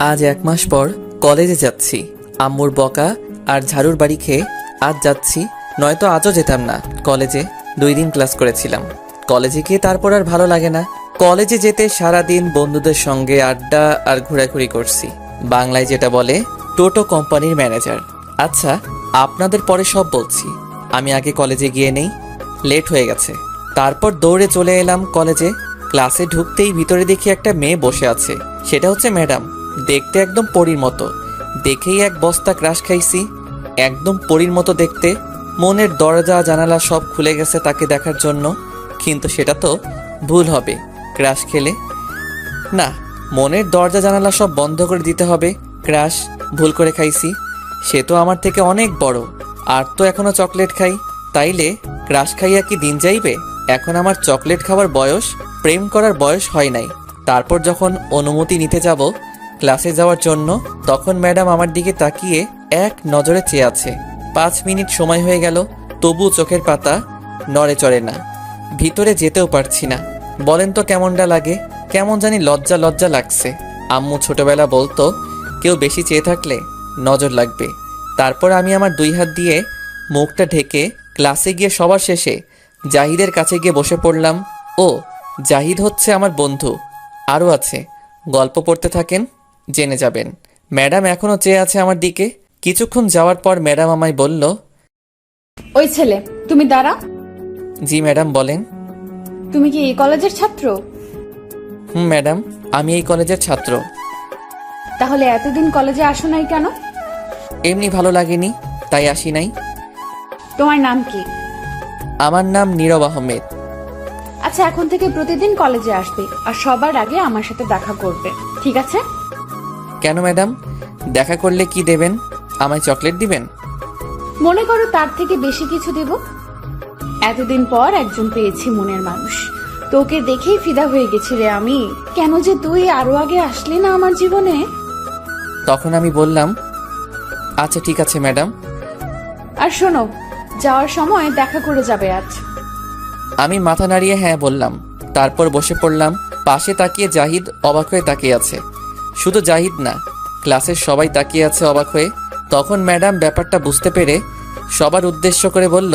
আজ 1 মাস পর কলেজে যাচ্ছি। আম্মুর বকা আর ঝাড়ুর বাড়ি খেয়ে আজ যাচ্ছি, নয়তো আজও যেতাম না। কলেজে 2 দিন ক্লাস করেছিলাম। কলেজে গিয়ে তারপর আর ভালো লাগে না। কলেজে যেতে সারাদিন বন্ধুদের সঙ্গে আড্ডা আর ঘোরাঘুরি করছি। বাংলায় যেটা বলে টোটো কোম্পানির ম্যানেজার। আচ্ছা, আপনাদের পরে সব বলছি। আমি আগে কলেজে গিয়ে নেই, লেট হয়ে গেছে। তারপর দৌড়ে চলে এলাম কলেজে। ক্লাসে ঢুকতেই ভিতরে দেখি একটা মেয়ে বসে আছে। সেটা হচ্ছে ম্যাডাম। দেখতে একদম পরীর মতো। দেখেই এক বস্তা ক্রাশ খাইছি। একদম পরীর মতো দেখতে। মনের দরজা জানালা সব খুলে গেছে তাকে দেখার জন্য। কিন্তু সেটা তো ভুল হবে ক্রাশ খেলে। না, মনের দরজা জানালা সব বন্ধ করে দিতে হবে। ক্রাশ ভুল করে খাইছি। সে তো আমার থেকে অনেক বড়, আর তো এখনো চকলেট খাই। তাইলে ক্রাশ খাইয়া কি দিন যাইবে? এখন আমার চকলেট খাওয়ার বয়স, প্রেম করার বয়স হয় নাই। তারপর যখন অনুমতি নিতে যাব ক্লাসে যাওয়ার জন্য, তখন ম্যাডাম আমার দিকে তাকিয়ে এক নজরে চেয়ে আছে। 5 মিনিট সময় হয়ে গেল, তবু চোখের পাতা নড়ে চড়ে না। ভিতরে যেতেও পারছি না। বলেন তো কেমনটা লাগে? কেমন জানি লজ্জা লজ্জা লাগছে। আম্মু ছোটবেলা বলতো, কেউ বেশি চেয়ে থাকলে নজর লাগবে। তারপর আমি আমার 2 হাত দিয়ে মুখটা ঢেকে ক্লাসে গিয়ে সবার শেষে জাহিদের কাছে গিয়ে বসে পড়লাম। ও, জাহিদ হচ্ছে আমার বন্ধু। আরও আছে, গল্প পড়তে থাকেন, জেনে যাবেন। ম্যাডাম এখনও চেয়ে আছে আমার দিকে। কিছুক্ষণ যাওয়ার পর ম্যাডাম আমায় বলল, ওই ছেলে, তুমি দাঁড়া। জি ম্যাডাম বলেন। তুমি কি এই কলেজের ছাত্র? ম্যাডাম, আমি এই কলেজের ছাত্র। তাহলে এতদিন কলেজে আসো নাই কেন? এমনি ভালো লাগেনি, তাই আসি নাই। তোমার নাম কি? আমার নাম নীরব আহমেদ। আচ্ছা, এখন থেকে প্রতিদিন কলেজে আসবে, আর সবার আগে আমার সাথে দেখা করবে, ঠিক আছে? কেন ম্যাডাম? দেখা করলে কি দেবেন? আমায় চকলেট দিবেন? মনে করো তার থেকে বেশি কিছু দেব। এতদিন পর একজন পেয়েছি মনের মানুষ। তোকে দেখেই ফিদা হয়ে গেছি রে আমি। কেন যে তুই আরো আগে আসলি না আমার জীবনে? তখন আমি বললাম, আচ্ছা ঠিক আছে ম্যাডাম। আর শোনো, যাওয়ার সময় দেখা করে যাবে আজ। আমি মাথা নাড়িয়ে হ্যাঁ বললাম। তারপর বসে পড়লাম। পাশে তাকিয়ে জাহিদ অবাক হয়ে তাকিয়ে আছে। শুধু জাহিদ না, ক্লাসের সবাই তাকিয়ে আছে অবাক হয়ে। তখন ম্যাডাম ব্যাপারটা বুঝতে পেরে সবার উদ্দেশ্য করে বলল,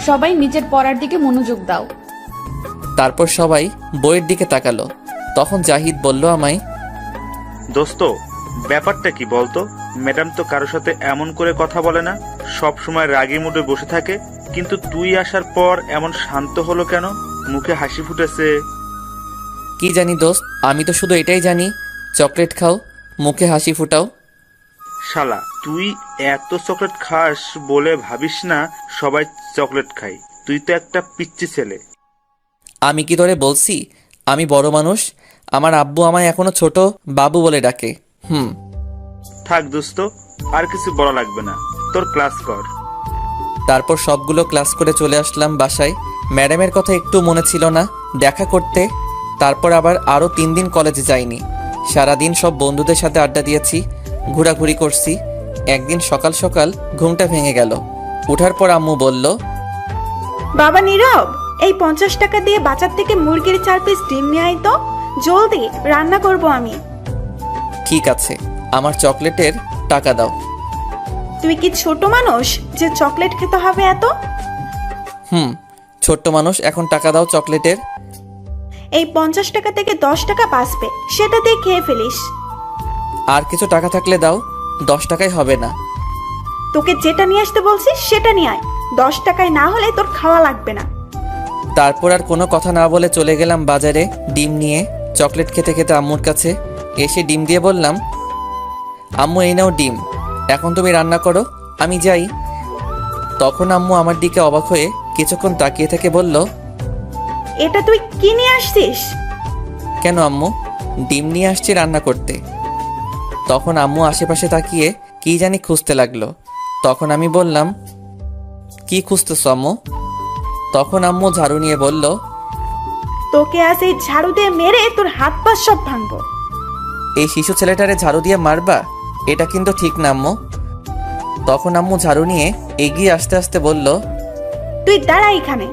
সবাই নিজের পড়ার দিকে মনোযোগ দাও। তারপর সবাই বইয়ের দিকে তাকালো। তখন জাহিদ বলল আমায়, দোস্ত, ব্যাপারটা কি বলতো? ম্যাডাম তো কারোর সাথে এমন করে কথা বলে না, সব সময় রাগী মুডে বসে থাকে, কিন্তু তুই আসার পর এমন শান্ত হলো কেন? মুখে হাসি ফুটেছে। কি জানি দোস্ত, আমি তো শুধু এটাই জানি, চকলেট খাও, মুখে হাসি ফুটাও। শালা, তুই এত চকলেট খাস বলে ভাবিস না সবাই চকলেট খায়। তুই তো একটা পিচ্চি ছেলে। আমি কি তোরে বলছি আমি বড় মানুষ? আমার আব্বু আমায় এখনো ছোট বাবু বলে ডাকে। থাক দোস্ত, আর কিছু বলা লাগবে না, তোর ক্লাস কর। তারপর সবগুলো ক্লাস করে চলে আসলাম বাসায়। ম্যাডামের কথা একটু মনে ছিল না দেখা করতে। তারপর আরও 3 দিন কলেজে যাইনি। সারাদিন সব বন্ধুদের সাথে আড্ডা দিয়েছি, ঘোরাঘুরি করছি। একদিন সকাল সকাল ঘুমটা ভেঙে গেল। উঠার পর আম্মু বলল, বাবা নীরব, এই 50 টাকা দিয়ে বাজার থেকে মুরগির 4 পিস ডিম নিয়ে আয় তো, জলদি রান্না করব আমি। ঠিক আছে, আমার চকলেটের টাকা দাও। তুই কি ছোট মানুষ যে চকলেট খেতে হবে এত? ছোট্ট মানুষ, এখন টাকা দাও চকলেটের। এই 50 টাকা থেকে 10 টাকা বাঁচবে, সেটা দিয়ে খেয়ে ফেলিস। আর কিছু টাকা থাকলে দাও, 10 টাকায় হবে না। তোকে যেটা নিয়ে আসতে বলছিস সেটা নিয়ে আয়, 10 টাকায় না হলে তোর খাওয়া লাগবে না। তারপর আর কোনো কথা না বলে চলে গেলাম বাজারে ডিম নিয়ে। চকলেট খেতে খেতে আম্মুর কাছে এসে ডিম দিয়ে বললাম, আম্মু এই নাও ডিম, এখন তুমি রান্না করো, আমি যাই। তখন আম্মু আমার দিকে অবাক হয়ে কিছুক্ষণ তাকিয়ে থেকে বলল, এটা তুই কি নিয়ে আসছিস? কেন আম্মু? ডিম নিয়ে আসছি রান্না করতে। তখন আম্মু আশেপাশে তাকিয়ে কি জানি খুঁজতে লাগলো। তখন আমি বললাম, কি খুঁজতেছো আম্মু? তখন আম্মু ঝাড়ু নিয়ে বলল, তোকে আজ এই ঝাড়ু দিয়ে মেরে তোর হাত পা সব ভাঙবো। এই শিশু ছেলেটারে ঝাড়ু দিয়ে মারবা? এটা কিন্তু ঠিক না আম্মু। তখন আম্মু ঝাড়ু নিয়ে এগিয়ে আসতে আসতে বলল, তুই দাঁড়া এখানে।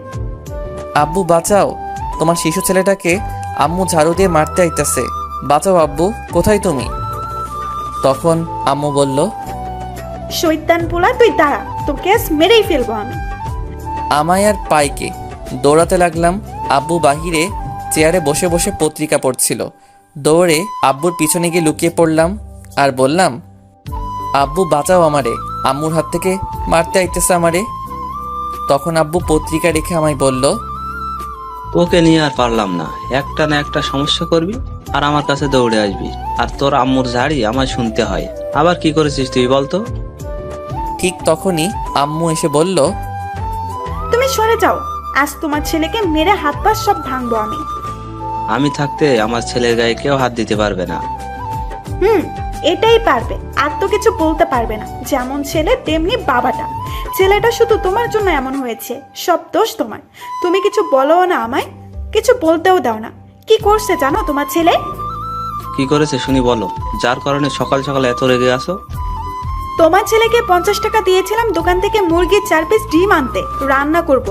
আব্বু বাঁচাও, তোমার শিশু ছেলেটাকে আম্মু ঝাড়ু দিয়ে মারতে আইতাছে। বাঁচাও আব্বু, কোথায় তুমি? তখন আম্মু বলল, শৈতান পোলা, তুই দাঁড়া, তোকে আজ মেরেই ফেলবো আমি। আমায় আর পাইকে দৌড়াতে লাগলাম। আব্বু বাহিরে চেয়ারে বসে বসে পত্রিকা পড়ছিল। দৌড়ে আব্বুর পিছনে গিয়ে লুকিয়ে পড়লাম আর বললাম, আব্বু বাঁচাও আমারে, আম্মুর হাত থেকে মারতে আইতেছে আমারে। তখন আব্বু পত্রিকা রেখে আমায় বলল, তোকে নিয়ে আর পারলাম না, একটা না একটা সমস্যা করবি আর আমার কাছে দৌড়ে আসবি, আর তোর আম্মুর ঝাড়ি আমায় শুনতে হয়। আবার কি করেছিস তুই বলতো? ঠিক তখনই আম্মু এসে বলল, তুমি সরে যাও, আজ তোমার ছেলেকে মেরে হাত পা সব ভাঙবো আমি। আমি থাকতে আমার ছেলের গায়ে কেউ হাত দিতে পারবে না। এটাই পারবে, আর তো কিছু বলতে পারবে না। যেমন ছেলে তেমনি বাবাটা। ছেলেটা শুধু তোমার জন্য এমন হয়েছে, সব দোষ তোমার। তুমি কিছু বলোও না আমায়, কিছু বলতেও দাও না। কি করছে জানো তোমার ছেলে? কি করেছে শুনি বলো, যার কারণে সকাল সকাল এত রেগে আসো। তোমার ছেলেকে 50 টাকা দিয়েছিলাম দোকান থেকে মুরগির 4 পিস ডিম আনতে, রান্না করব।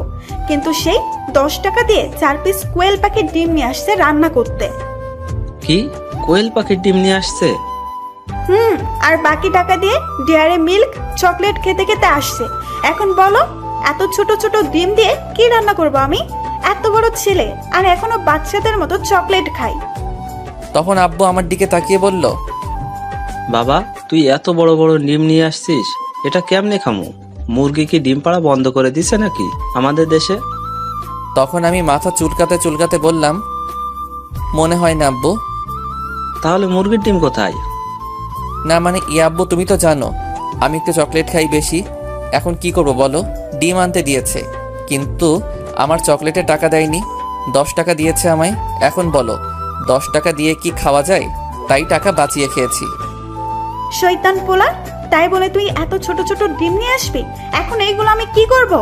কিন্তু সেই 10 টাকা দিয়ে 4 পিস কোয়েল পাখির ডিম নিয়ে আসছে রান্না করতে। কি কোয়েল পাখির ডিম নিয়ে আসছে? আর বাকি টাকা দিয়ে ডেয়ারি মিল্ক চকলেট খেতে খেতে আসছে। এখন বলো, এত ছোট ছোট ডিম দিয়ে কি রান্না করব আমি? এত বড় ছেলে আর এখনো বাচ্চাদের মতো চকলেট খাই। তখন আব্বু আমার দিকে তাকিয়ে বলল, বাবা তুই এত বড় বড় ডিম নিয়ে আসছিস, এটা কেমনে খামু? মুরগি কি ডিম পাড়া বন্ধ করে দিছে নাকি আমাদের দেশে? তখন আমি মাথা চুলকাতে চুলকাতে বললাম, মনে হয় না আব্বু। তাহলে মুরগির ডিম কোথায়? না মানে আব্বু, তুমি তো জানো আমি একটু চকলেট খাই বেশি। এখন কি করব বলো? ডিম আনতে দিয়েছে, কিন্তু আমার চকলেটে টাকা দেয়নি। 10 টাকা দিয়েছে আমায়। এখন বলো 10 টাকা দিয়ে কি খাওয়া যায়? তাই টাকা বাঁচিয়ে খেয়েছি। শয়তান পোলা, তাই বলে তুই এত ছোট ছোট ডিম নিয়ে আসবি? এখন এইগুলো আমি কি করব?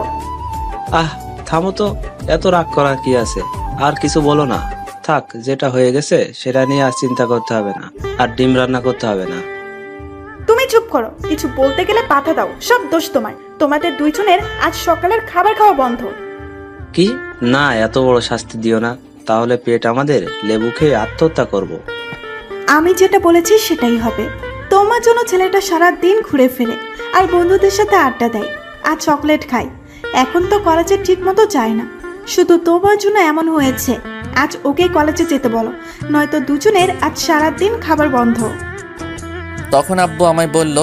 আহ থামো তো, এত রাগ করার কি আছে? আর কিছু বলো না, থাক, যেটা হয়ে গেছে সেটা নিয়ে আর চিন্তা করতে হবে না, আর ডিম রান্না করতে হবে না। তুমি চুপ করো, কিছু বলতে গেলে বাধা দাও। সব দোষ তোমার। তোমাদের দুইজনের আজ সকালের খাবার খাওয়া বন্ধ। কি না, এত বড় শাস্তি দিও না, তাহলে পেট আমাদের লেবু খেয়ে আত্মহত্যা করব। আমি যেটা বলেছি সেটাই হবে। তোমার জন্য ছেলেটা সারা দিন ঘুরে ফেরে আর বন্ধুদের সাথে আড্ডা দেয় আর চকলেট খায়। এখন তো কলেজে ঠিক মতো যায় না, শুধু তোমার জন্য এমন হয়েছে। আজ ওকে কলেজে যেতে বলো, নয়তো দুজনের আজ সারা দিন খাবার বন্ধ। তখন আব্বু আমায় বলল,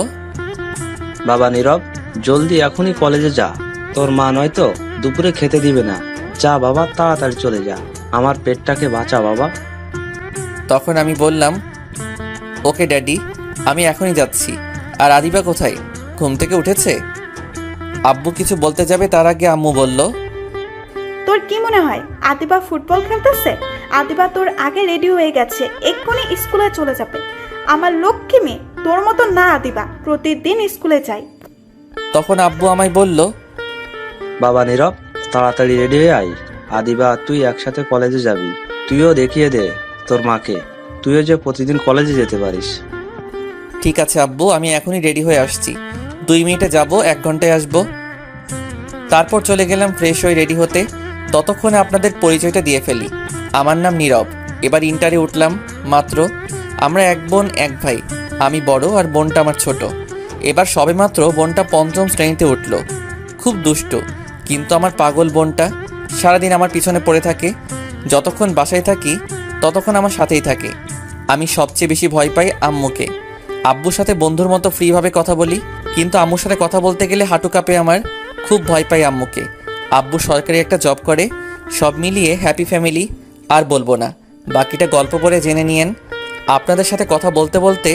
বাবা নীরব, জলদি এখনই কলেজে যা, তোর মা নয়তো দুপুরে খেতে দিবে না। যা বাবা, তাড়াতাড়ি চলে যা, আমার পেটটাকে বাঁচা বাবা। তখন আমি বললাম, ওকে ড্যাডি, আমি এখনই যাচ্ছি। আর আদিবা কোথায়? ঘুম থেকে উঠেছে? আব্বু কিছু বলতে যাবে তার আগে আম্মু বলল, তোর কি মনে হয় আদিবা ফুটবল খেলতেছে? আদিবা তোর আগে রেডি হয়ে গেছে, এক্ষুনি স্কুলে চলে যাবে। আমার লক্ষ্মী মেয়ে, তোর মতো না আদিবা, প্রতিদিন স্কুলে যায়। তখন আব্বু আমায় বলল, বাবা নীরব, তাড়াতাড়ি রেডি হয়ে আয়। আদিবা তুই একসাথে কলেজে যাবি, তুইও দেখিয়ে দে তোর মাকে, তুইও যে প্রতিদিন কলেজে যেতে পারিস। ঠিক আছে আব্বু, আমি এখনই রেডি হয়ে আসছি। 2 মিনিটে যাব, 1 ঘন্টায় আসবো। তারপর চলে গেলাম ফ্রেশ হয়ে রেডি হতে। ততক্ষণে আপনাদের পরিচয়টা দিয়ে ফেলি। আমার নাম নীরব, এবার ইন্টারে উঠলাম মাত্র। আমরা 1 বোন 1 ভাই, আমি বড় আর বোনটা আমার ছোট। এবার সবেমাত্র বোনটা 5ম শ্রেণীতে উঠলো। খুব দুষ্ট, কিন্তু আমার পাগল বোনটা সারাদিন আমার পিছনে পড়ে থাকে। যতক্ষণ বাসায় থাকি ততক্ষণ আমার সাথেই থাকে। আমি সবচেয়ে বেশি ভয় পাই আম্মুকে। আব্বুর সাথে বন্ধুর মতো ফ্রিভাবে কথা বলি, কিন্তু আম্মুর সাথে কথা বলতে গেলে হাঁটু কাঁপে আমার। খুব ভয় পাই আম্মুকে। আব্বু সরকারি একটা জব করে। সব মিলিয়ে হ্যাপি ফ্যামিলি। আর বলবো না, বাকিটা গল্প করে জেনে নিয়েন। আপনাদের সাথে কথা বলতে বলতে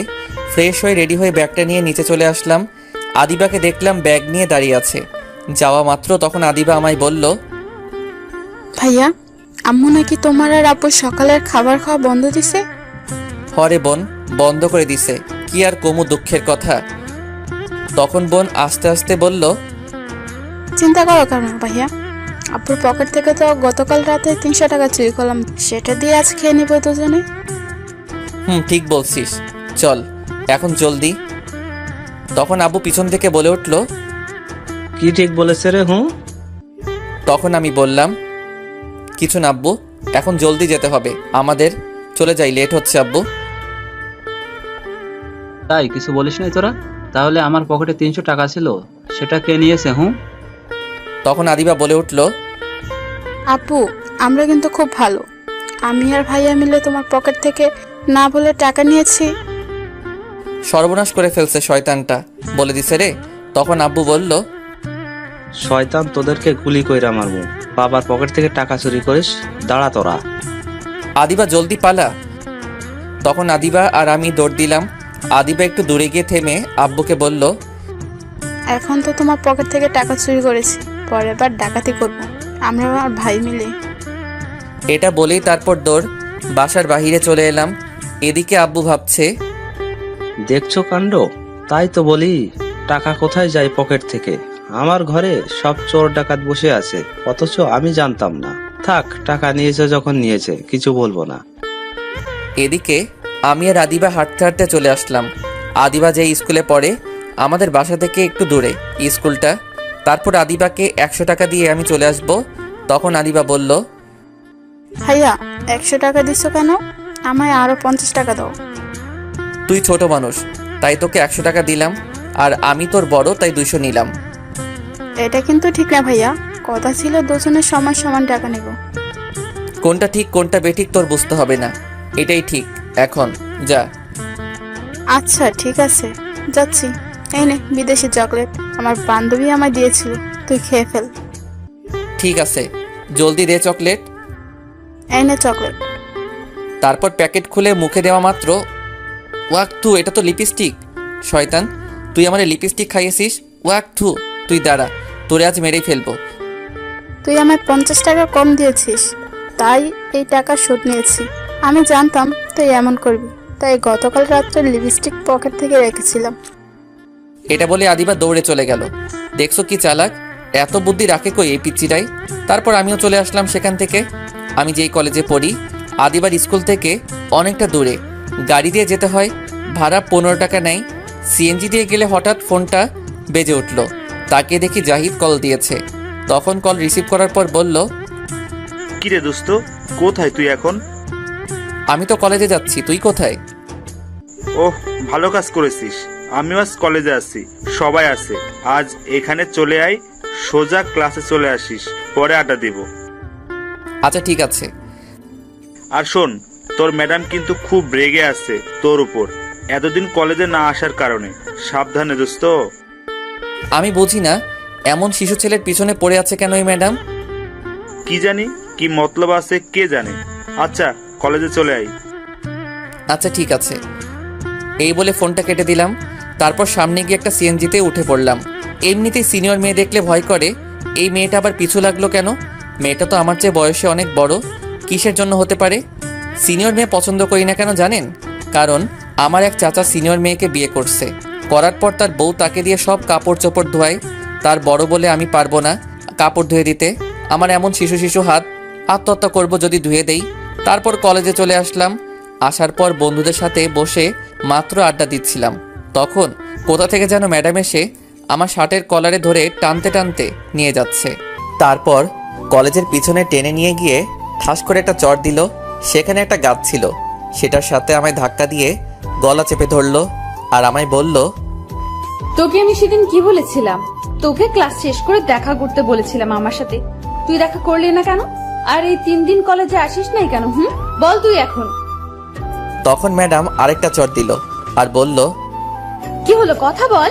ফ্রেশ হয়ে রেডি হয়ে ব্যাগটা নিয়ে নিচে চলে আসলাম। আদিবাকে দেখলাম ব্যাগ নিয়ে দাঁড়িয়ে আছে। যাওয়া মাত্র তখন আদিবা আমায় বলল, ভাইয়া, আম্মু নাকি তোমার আর আপুর সকালের খাবার খাওয়া বন্ধ দিছে? হরে বোন, বন্ধ করে দিছে। কি আর কমু দুঃখের কথা। তখন বোন আস্তে আস্তে বলল, চিন্তা করো কেন ভাইয়া, আপুর পকেট থেকে তো গতকাল রাতে 300 টাকা চুরি করলাম, সেটা দিয়ে আজ খেয়ে নিবো দুজনে। ঠিক বলছিস, চল এখন জলদি। তখন আব্বু পিছন থেকে বলে উঠল, কি ঠিক বলেছে রে? তখন আমি বললাম, কিছু না আব্বু, এখন জলদি যেতে হবে আমাদের। চলে যাই, লেট হচ্ছে আব্বু। তাই কিছু বলিস নাই তোরা? তাহলে আমার পকেটে 300 টাকা ছিল, সেটা কে নিয়েছে? তখন আদিবা বলে উঠল, আপু, আমরা কিন্তু খুব ভালো। আমি আর ভাইয়া মিলে তোমার পকেট থেকে না বলে টাকা নিয়েছি। সর্বনাশ করে ফেলছে শয়তানটা, বলে দিছে রে। তখন আব্বু বলল, শয়তান তোদেরকে গুলি কইরা মারবো। বাবার পকেট থেকে টাকা চুরি করিস? দাঁড়া তোরা। আদিবা জলদি পালা। তখন আদিবা আর আমি দৌড় দিলাম। আদিবা একটু দূরে গিয়ে থেমে আব্বুকে বলল, এখন তো তোমার পকেট থেকে টাকা চুরি করেছি, পরের বার ডাকাতি করবো আমরা আর ভাই মিলে। এটা বলেই তারপর দৌড় বাসার বাহিরে চলে এলাম। এদিকে আব্বু ভাবছে, দেখছো কাণ্ড? তাই তো বলি, টাকা কোথায় যায় পকেট থেকে? আমার ঘরে সব চোর ডাকাত বসে আছে, অথচ আমি জানতাম না। থাক, টাকা নিয়েছে যখন নিয়েছে, কিছু বলবো না। এদিকে আমি আর আদিবা হাঁটতে হাঁটতে চলে আসলাম। আদিবা যে স্কুলে পড়ে আমাদের বাসা থেকে একটু দূরে স্কুলটা। তারপর আদিবাকে 100 টাকা দিয়ে আমি চলে আসব। তখন আদিবা বলল, ভাইয়া 100 টাকা দিছো কেন? আমায় আরো 50 টাকা দাও। তুই ছোট মানুষ তাই তোকে 100 টাকা দিলাম, আর আমি তোর বড় তাই 200 নিলাম। এটা কিন্তু ঠিক না ভাইয়া, কথা ছিল দুজনের সমান সমান টাকা নেব। কোনটা ঠিক কোনটা বেঠিক তোর বুঝতে হবে না, এটাই ঠিক। এখন যা। আচ্ছা ঠিক আছে, যাচ্ছি। এই নে বিদেশি চকলেট, আমার বান্ধবী আমায় দিয়েছিল, তুই খেয়ে ফেল। ঠিক আছে, জলদি দে চকলেট। এই নে চকলেট। তারপর প্যাকেট খুলে মুখে দেওয়া মাত্র, ওয়াক থু, এটা তো লিপস্টিক। শয়তান, তুই আমার লিপস্টিক খাইয়েছিস। ওয়াক থু, তুই দাঁড়া, তোরে আজ মেরেই ফেলবো। তুই আমায় 50 টাকা কম দিয়েছিস, তাই এই টাকা শোধ নিয়েছি। আমি জানতাম তুই এমন করবি, তাই গতকাল রাত্রে লিপস্টিক পকেট থেকে রেখেছিলাম। এটা বলে আদিবা দৌড়ে চলে গেল। দেখছো কি চালাক, এত বুদ্ধি রাখে কই এই পিচ্চিটাই। তারপর আমিও চলে আসলাম সেখান থেকে। আমি যেই কলেজে পড়ি আদিবার স্কুল থেকে অনেকটা দূরে, গাড়ি দিয়ে যেতে হয়, ভাড়া 15 টাকা নেয়। সিএনজি দিয়ে গেলে হঠাৎ ফোনটা বেজে উঠল। তাকে দেখি জাহিদ কল দিয়েছে। তখন কল রিসিভ করার পর বলল, কিরে দোস্ত, কোথায় তুই এখন? আমি তো কলেজে যাচ্ছি, তুই কোথায়? ওহ, ভালো কাজ করেছিস। আমিও আজ কলেজে আছি, সবাই আছে। আজ এখানে চলে আয়, সোজা ক্লাসে চলে আসিস, পরে আড্ডা দিব। আচ্ছা ঠিক আছে। আর শোন, তোর ম্যাডাম কিন্তু খুব রেগে আছে তোর উপর, এতদিন কলেজে না আসার কারণে। সাবধানে দোস্ত। আমি বুঝি না এমন শিশু ছেলের পিছনে পড়ে আছে কেন এই ম্যাডাম। কি জানি কি মতলব আছে, কে জানে। আচ্ছা, কলেজে চলে আয়। আচ্ছা ঠিক আছে। এই বলে ফোনটা কেটে দিলাম। তারপর সামনে গিয়ে একটা সিএনজিতে উঠে পড়লাম। এমনিতেই সিনিয়র মেয়ে দেখলে ভয় করে, এই মেয়েটা আবার পিছু লাগলো কেন? মেয়েটা তো আমার চেয়ে বয়সে অনেক বড়, কিসের জন্য হতে পারে? সিনিয়র মেয়ে পছন্দ করি না কেন জানেন? কারণ আমার এক চাচা সিনিয়র মেয়েকে বিয়ে করছে, করার পর তার বউ তাকে দিয়ে সব কাপড় চোপড় ধোয়ায়। তার বড় বলে আমি পারবো না কাপড় ধুয়ে দিতে। আমার এমন শিশু শিশু হাত, আত্মহত্যা করব যদি ধুয়ে দেই। তারপর কলেজে চলে আসলাম। আসার পর বন্ধুদের সাথে বসে মাত্র আড্ডা দিচ্ছিলাম, তখন কোথা থেকে যেন ম্যাডাম এসে আমার শার্টের কলারে ধরে টানতে টানতে নিয়ে যাচ্ছে। তারপর কলেজের পিছনে টেনে নিয়ে গিয়ে ঠাস করে একটা চড় দিল। সেখানে একটা গাছ ছিল, সেটার সাথে আমায় ধাক্কা দিয়ে গলা চেপে ধরলো আর আমায় বলল, তোকে আমি সেদিন কি বলেছিলাম? তোকে ক্লাস শেষ করে দেখা করতে বলেছিলাম আমার সাথে, তুই দেখা করলি না কেন? আর এই 3 দিন কলেজে আসিস নাই কেন? বল তুই এখন। তখন ম্যাডাম আরেকটা চড় দিল আর বলল, কি হলো, কথা বল।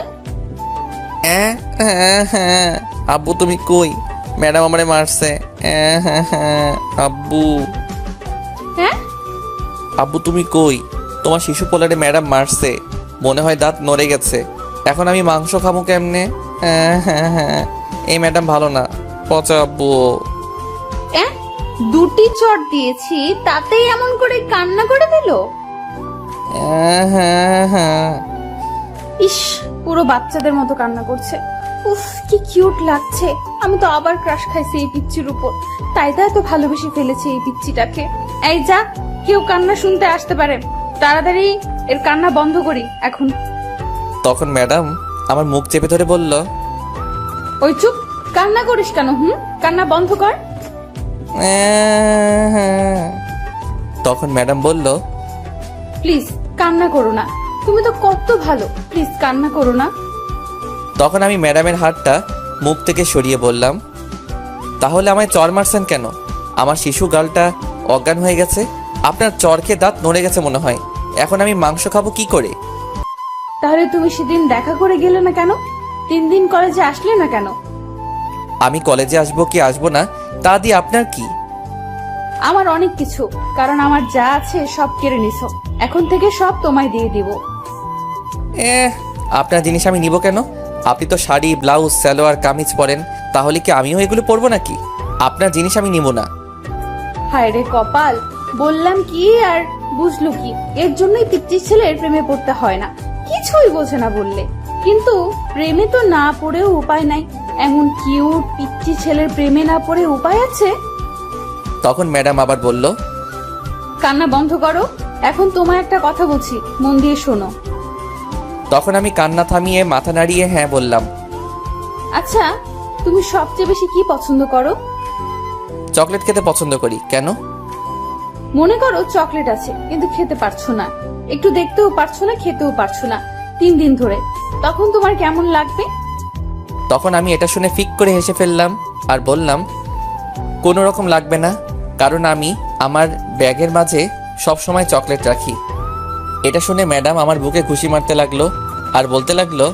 আব্বু তুমি কই? ম্যাডাম আমারে মারছে। আব্বু, হ্যাঁ আব্বু তুমি কই? তোমার শিশু পোলারে ম্যাডাম মারছে, মনে হয় দাঁত নড়ে গেছে। এখন আমি মাংস খাবো কেমনে? এই ম্যাডাম ভালো না, পচা আব্বু। 2টি চট দিয়েছি, তাতেই এমন করে কান্না করে দিল। ইস, পুরো বাচ্চাদের মতো কান্না করছে। উফ, কি কিউট লাগছে। আমি তো আবার ক্রাশ খাইছি এই পিচ্চির উপর, তাই তো এত ভালোবেসে ফেলেছি এই পিচ্চিটাকে। এই যা, কেউ কান্না শুনতে আসতে পারে, তাড়াতাড়ি এর কান্না বন্ধ করি এখন। তখন ম্যাডাম আমার মুখ চেপে ধরে বলল, ওই চুপ, কান্না করিস কেন? কান্না বন্ধ কর। তখন ম্যাডাম বলল, প্লিজ কান্না করো না, তুমি তো কত ভালো, প্লিজ কান্না করো না। তখন আমি ম্যাডামের হাতটা মুখ থেকে সরিয়ে বললাম, তাহলে আমায় চর মারছেন কেন? আমার শিশু গালটা অজ্ঞান হয়ে গেছে, আপনার চর খেয়ে দাঁত নড়ে গেছে মনে হয়। এখন আমি মাংস খাবো কি করে? তাহলে তুমি সেদিন দেখা করে গেলে না কেন? 3 দিন কলেজে আসলে না কেন? আমি কলেজে আসবো কি আসবো না তা দিয়ে আপনার কি? আমার অনেক কিছু, কারণ আমার যা আছে সব কেড়ে নিছো। এখন থেকে সব তোমায় দিয়ে দিব। আপনার জিনিস আমি নিব কেন? আপনি তো শাড়ি, ব্লাউজ, সালোয়ার, কামিজ পরেন, তাহলে কি আমিও এগুলো পরবো নাকি? আপনার জিনিস আমি নিব না। হায় রে কপাল, বললাম কি আর বুঝলো কি? এর জন্যই পিচ্চি ছেলের প্রেমে পড়তে হয় না, কিছুই বোঝে না বললে। কিন্তু প্রেমে তো না পড়েও উপায় নাই। এমন কিউট পিচ্চি ছেলের প্রেমে না পড়ে উপায় আছে? তখন ম্যাডাম আবার বলল, কান্না বন্ধ করো। এখন তোমায় একটা কথা বলছি, মন দিয়ে শোনো। তখন আমি কান্না থামিয়ে মাথা নাড়িয়ে হ্যাঁ বললাম। আচ্ছা, তুমি সবচেয়ে বেশি কি পছন্দ করো? চকলেট খেতে পছন্দ করি। কেন? মনে করো চকলেট আছে, কিন্তু খেতে পারছো না, একটু দেখতেও পারছো না, খেতেও পারছো না 3 দিন ধরে, তখন তোমার কেমন লাগবে? তখন আমি এটা শুনে ফিক করে হেসে ফেললাম আর বললাম, কোনো রকম লাগবে না, কারণ আমি আমার ব্যাগের মাঝে সব সময় চকলেট রাখি। এটা শুনে ম্যাডাম আমার বুকে ঘুষি মারতে লাগলো আর বলতে লাগলো,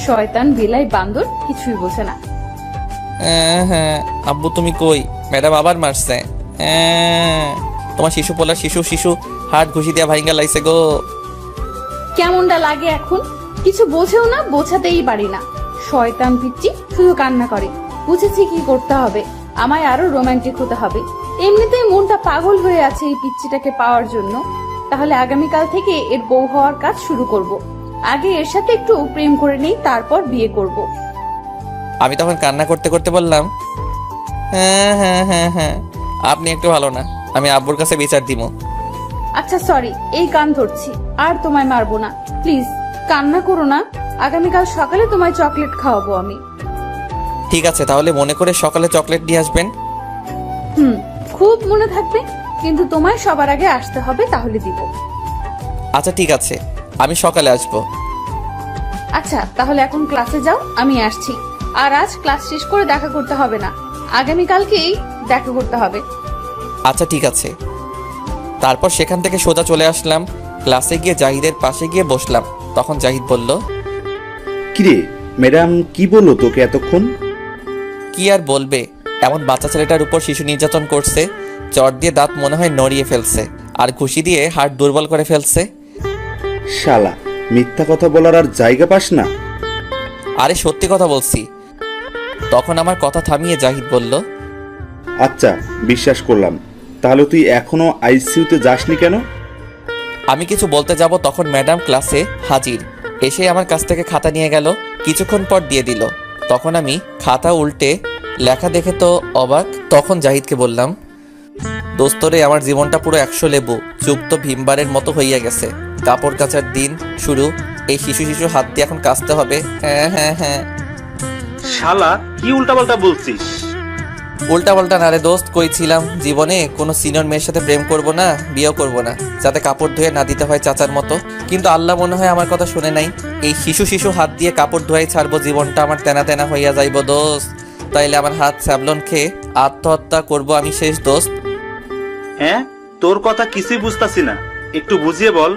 শয়তান বিলাই বান্দর, কিছুই বোঝে না। হ্যাঁ আব্বু তুমি কই? ম্যাডাম আবার মারছে। তোমার শিশু পোলা শিশু হাত ঘুষি দিয়া ভাইঙ্গা লাইছে গো। কেমনটা লাগে এখন? কিছু বোঝেও না, বোঝাতেই পারি না। শয়তান পিচ্চি, শুধু কান্না করে। বুঝেছি কি করতে হবে, আমায় আরো রোমান্টিক হতে হবে। এমনিতেই মনটা পাগল হয়ে আছে এই পিচ্চিটাকে পাওয়ার জন্য। তাহলে আগামীকাল থেকে এর বউ হওয়ার কাজ শুরু করব। আগে এর সাথে একটু প্রেম করে নেই, তারপর বিয়ে করব। আমি তখন কান্না করতে করতে বললাম, হ্যাঁ আপনি একটু ভালো না, আমি আব্বুর কাছে বিচার দিব। আচ্ছা সরি, এই কান ধরছি, আর তোমায় মারবো না। প্লিজ কান্না করো না, আগামীকাল সকালে তোমায় চকলেট খাওয়াবো আমি। ঠিক আছে, তাহলে মনে করে সকালে চকলেট নিয়ে আসবেন। খুব মনে থাকবে, কিন্তু তোমায় সবার আগে আসতে হবে, তাহলে দিব। আচ্ছা ঠিক আছে, আমি সকালে আসবো। আচ্ছা তাহলে এখন ক্লাসে যাও, আমি আসছি। আর আজ ক্লাস শেষ করে দেখা করতে হবে না, আগামীকালকেই দেখা করতে হবে। আচ্ছা ঠিক আছে। তারপর সেখান থেকে সোজা চলে আসলাম ক্লাসে, গিয়ে জাহিদের পাশে গিয়ে বসলাম। তখন জাহিদ বলল, কিরে ম্যাডাম কি বললো তোকে এতক্ষণ? কি আর বলবে, এমন বাচ্চা ছেলেটার উপর শিশু নির্যাতন করছে, চট দিয়ে দাঁত মনে হয় নড়িয়ে ফেলছে আর ঘুষি দিয়ে হাড় দুর্বল করে ফেলছে। শালা, মিথ্যা কথা বলার আর জায়গা পাস না। আরে সত্যি কথা বলছি। তখন আমার কথা থামিয়ে জাহিদ বলল, আচ্ছা বিশ্বাস করলাম, তাহলে তুই এখনো আইসিইউতে যাসনি কেন? আমি কিছু বলতে যাব, তখন ম্যাডাম ক্লাসে হাজির। এসে আমার কাছ থেকে খাতা নিয়ে গেল, কিছুক্ষণ পর দিয়ে দিল। তখন আমি খাতা উল্টে লেখা দেখে তো অবাক। তখন জাহিদকে বললাম, দোস্তরে আমার জীবনটা পুরো 100 লেবু যুক্ত ভীমবারের মতো হইয়া গেছে। কাপড় কাচার দিন শুরু, এই শিশু হাত দিয়ে এখন কাচতে হবে। হ্যাঁ শালা কি উল্টাপাল্টা বলছিস? উল্টাপাল্টা না রে দোস্ত, কইছিলাম জীবনে কোনো সিনিয়র মেয়ের সাথে প্রেম করব না, বিয়েও করব না, যাতে কাপড় ধুয়ে না দিতে হয় চাচার মতো। কিন্তু আল্লাহ মনে হয় আমার কথা শুনে নাই। এই শিশু হাত দিয়ে কাপড় ধোয়াই ছাড়বো, জীবনটা আমার তেনা তেনা হইয়া যাইব দোস্ত। তাইলে আমার হাত স্যাবলন খেয়ে আত্মহত্যা করব আমি শেষ দোস্ত। হ্যাঁ, তোর কথা কিছুই বুঝতাছি না, একটু বুঝিয়ে বল।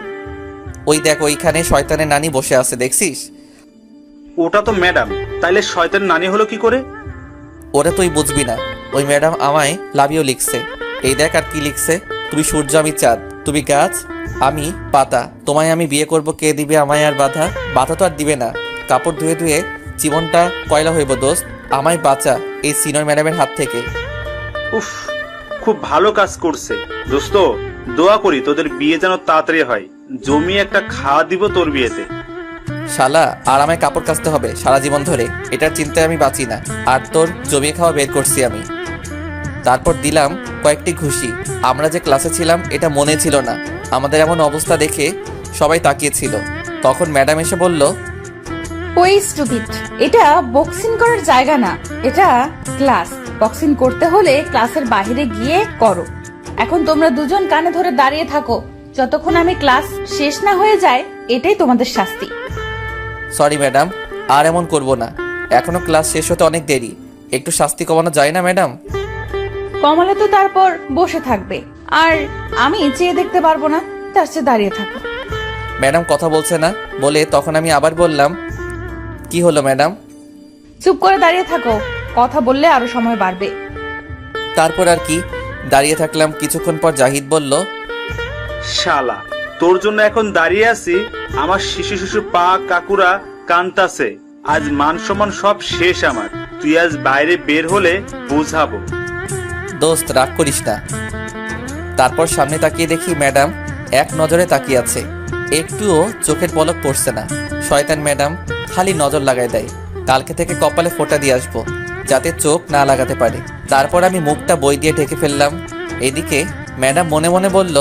ওই দেখ, ওইখানে শয়তানের নানি বসে আছে, দেখছিস? ওটা তো ম্যাডাম, তাইলে শয়তান নানি হলো কি করে? ওরা তুই বুঝবি না। ওই ম্যাডাম আমায় লাভিও লিখছে। এই দেখ আর কি লিখছে, তুমি সূর্য আমি চাঁদ, তুমি গাছ আমি পাতা, তোমায় আমি বিয়ে করব, কে দিবে আমায় আর বাধা? বাধা তো আর দিবে না। কাপড় ধুয়ে ধুয়ে জীবনটা কয়লা হইব দোস্ত, আমায় বাঁচা এই সিনিয়র ম্যাডামের হাত থেকে। উফ, খুব ভালো কাজ করছে দোস্ত। দোয়া করি তোদের বিয়ে যেন তাড়াতাড়ি হয়, জমি একটা খাওয়া দিব তোর বিয়েতে। শালা, আর আমায় কাপড় কাচতে হবে সারা জীবন ধরে, এটার চিন্তায় আমি বাঁচি না। আর তোর জমিয়ে খাওয়া বের করছি আমি। তারপর দিলাম কয়েকটি ঘুষি। আমরা যে ক্লাসে ছিলাম এটা মনে ছিল না। আমাদের এমন অবস্থা দেখে সবাই তাকিয়েছিল। তখন ম্যাডাম এসে বলল, ওই স্টুপিড, এটা বক্সিং করার জায়গা না, এটা ক্লাস। বক্সিং করতে হলে ক্লাসের বাইরে গিয়ে করো। এখন তোমরা দুজন কানে ধরে দাঁড়িয়ে থাকো, যতক্ষণ আমি ক্লাস শেষ না হয়ে যায় এটাই তোমাদের শাস্তি। সরি ম্যাডাম, আর এমন করব না। এখনো ক্লাস শেষ হতে অনেক দেরি, একটু শাস্তি কমানো যায় না ম্যাডাম? কমলে তো তারপর বসে থাকবে, আর আমি চেয়ে দেখতে পারবো না, তার চেয়ে দাঁড়িয়ে থাকো। ম্যাডাম কথা বলছে না বলে তখন আমি আবার বললাম, কি হলো ম্যাডাম? চুপ করে দাঁড়িয়ে থাকো, কথা বললে আরো সময় বাড়বে। তারপর আর কি, দাঁড়িয়ে থাকলাম। কিছুক্ষণ পর জাহিদ বলল, শালা, তোর জন্য এখন দাঁড়িয়ে আছি, আমার শিশু শিশু পা কাকুরা কান্তাছে। আজ মান সম্মান সব শেষ আমার। তুই আজ বাইরে বের হলে বুঝাবো। দোস্ত রাগ করিস না। তারপর সামনে তাকিয়ে দেখি ম্যাডাম এক নজরে তাকিয়ে আছে, একটুও চোখের পলক পড়ছে না। শয়তান ম্যাডাম খালি নজর লাগায় দেয়। কালকে থেকে কপালে ফোঁটা দিয়ে আসবো, যাতে চোখ না লাগাতে পারে। তারপর আমি মুখটা বই দিয়ে ঢেকে ফেললাম। এদিকে ম্যাডাম মনে মনে বলল,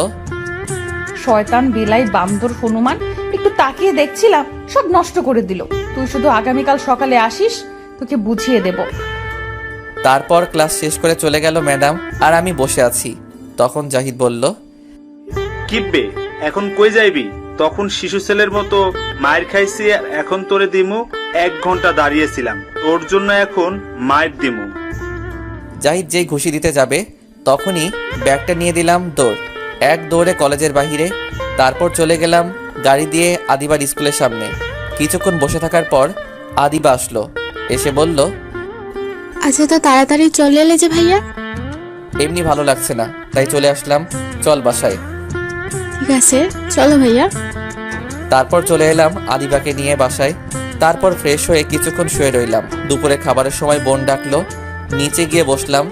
শয়তান বেলাই বান্দর হনুমান, একটু তাকিয়ে দেখছিলাম, সব নষ্ট করে দিল। তুই শুধু আগামীকাল সকালে আসিস, তোকে বুঝিয়ে দেব। তারপর ক্লাস শেষ করে চলে গেল ম্যাডাম, আর আমি বসে আছি। তখন জাহিদ বলল, কিব্বে এখন কই যাইবি? তখন শিশু ছেলের মতো মায়ের খাইছি, আর এখন তোরে দিমু। 1 ঘন্টা দাঁড়িয়েছিলাম তোর জন্য, এখন মায়ের দিমু। জাহিদ যেই ঘুষি দিতে যাবে তখনই ব্যাগটা নিয়ে দিলাম দৌড়। এক দৌড়ে কলেজের বাহিরে। তারপর চলে গেলাম গাড়ি দিয়ে আদিবার স্কুলের সামনে। কিছুক্ষণ বসে থাকার পর আদিবা আসলো, এসে বলল, আচ্ছা তো তাড়াতাড়ি চলে এলে যে ভাইয়া? এমনি ভালো লাগছে না, তাই চলে আসলাম, চল বাসায়। ঠিক আছে চলো ভাইয়া। তারপর চলে এলাম আদিবাকে নিয়ে বাসায়। তারপর ফ্রেশ হয়ে কিছুক্ষণ শুয়ে রইলাম। দুপুরে খাবারের সময় বোন ডাকলো, নিচে গিয়ে বসলাম।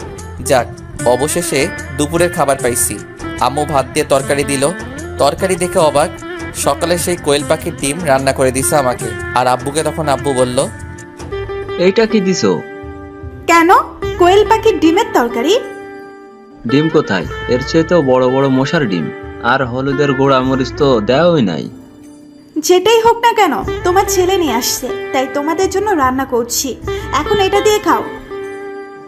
যাক, অবশেষে দুপুরের খাবার পাইছি। আম্মু ভাত দিয়ে তরকারি দিল। তরকারি দেখে অবাক, সকালে সেই কোয়েল পাখির ডিম রান্না করে দিছে আমাকে। আর আব্বুকে তখন আব্বু বলল, এইটা কি দিছো? কেন? কোয়েল পাখির ডিমের তরকারি? ডিম কোথায়? এর চেয়ে বড় বড় মশার ডিম। আর হলুদের গুঁড়া মরিচ তো দেওয়াই নাই। যেটাই হোক না কেন, তোমার ছেলে নিয়ে আসছে, তাই তোমাদের জন্য রান্না করছি। এখন এটা দিয়ে খাও।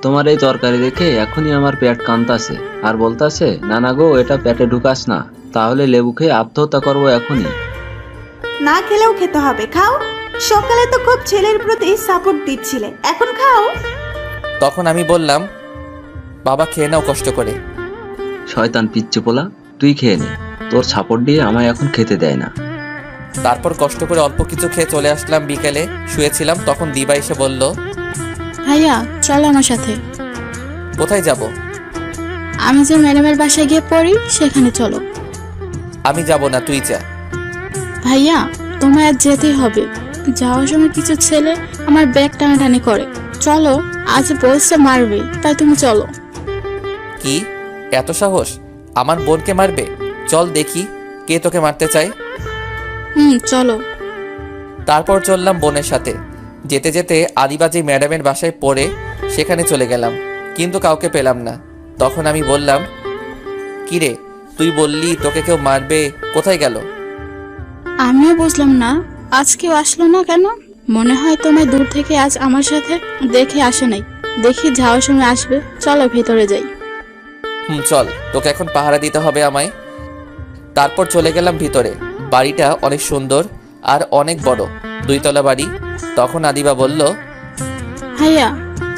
তোমার এই তরকারি দেখে এখনই আমার পেট কান্তাছে, আর বলতাছে, নানা গো এটা পেটে ঢুকাস না, তাহলে লেবু খেয়ে আত্মহত্যা করবো এখনই। না খেলেও খেতে হবে, খাও। সকালে তো খুব ছেলের প্রতি সাপোর্ট দিচ্ছিলে, এখন খাও। তখন আমি বললাম, বাবা খেয়ে নাও কষ্ট করে। শয়তান পিচ্চি পোলা, তুই খেয়ে নে, তোর ছাপড় দিয়ে আমায় এখন খেতে দেয় না। তারপর কষ্ট করে অল্প কিছু খেয়ে চলে আসলাম। বিকেলে শুয়েছিলাম, তখন দিবা এসে বলল, ভাইয়া চলো আমার সাথে। কোথায় যাব? আমি যে ম্যাডামের বাসায় গিয়ে পড়ি সেখানে চলো। আমি যাব না, তুই যা। ভাইয়া তোমায় আজ যেতেই হবে। যাওয়ার সময় কিছু ছেলে আমার ব্যাগ টানাটানি করে। চলো, আজ বলছে মারবে, তাই তুমি চলো। কি এত সাহস? আমার বোনকে মারবে? চল দেখি কে তোকে মারতে চায়। চলো। তারপর চললাম বোনের সাথে। যেতে যেতে আদিবাজি ম্যাডামের বাসায় পড়ে সেখানে চলে গেলাম, কিন্তু কাউকে পেলাম না। তখন আমি বললাম, কি রে, তুই বললি তোকে কেউ মারবে, কোথায় গেল? আমিও বুঝলাম না, আজ কেউ আসলো না কেন। মনে হয় তোমায় দূর থেকে আজ আমার সাথে দেখে আসে নাই। দেখি যাওয়ার সময় আসবে, চলো ভিতরে যাই। চল, তোকে এখন পাহারা দিতে হবে আমায়। তারপর চলে গেলাম ভিতরে। বাড়িটা অনেক সুন্দর আর অনেক বড়, 2 তলা বাড়ি। তখন আদিবা বলল, ভাইয়া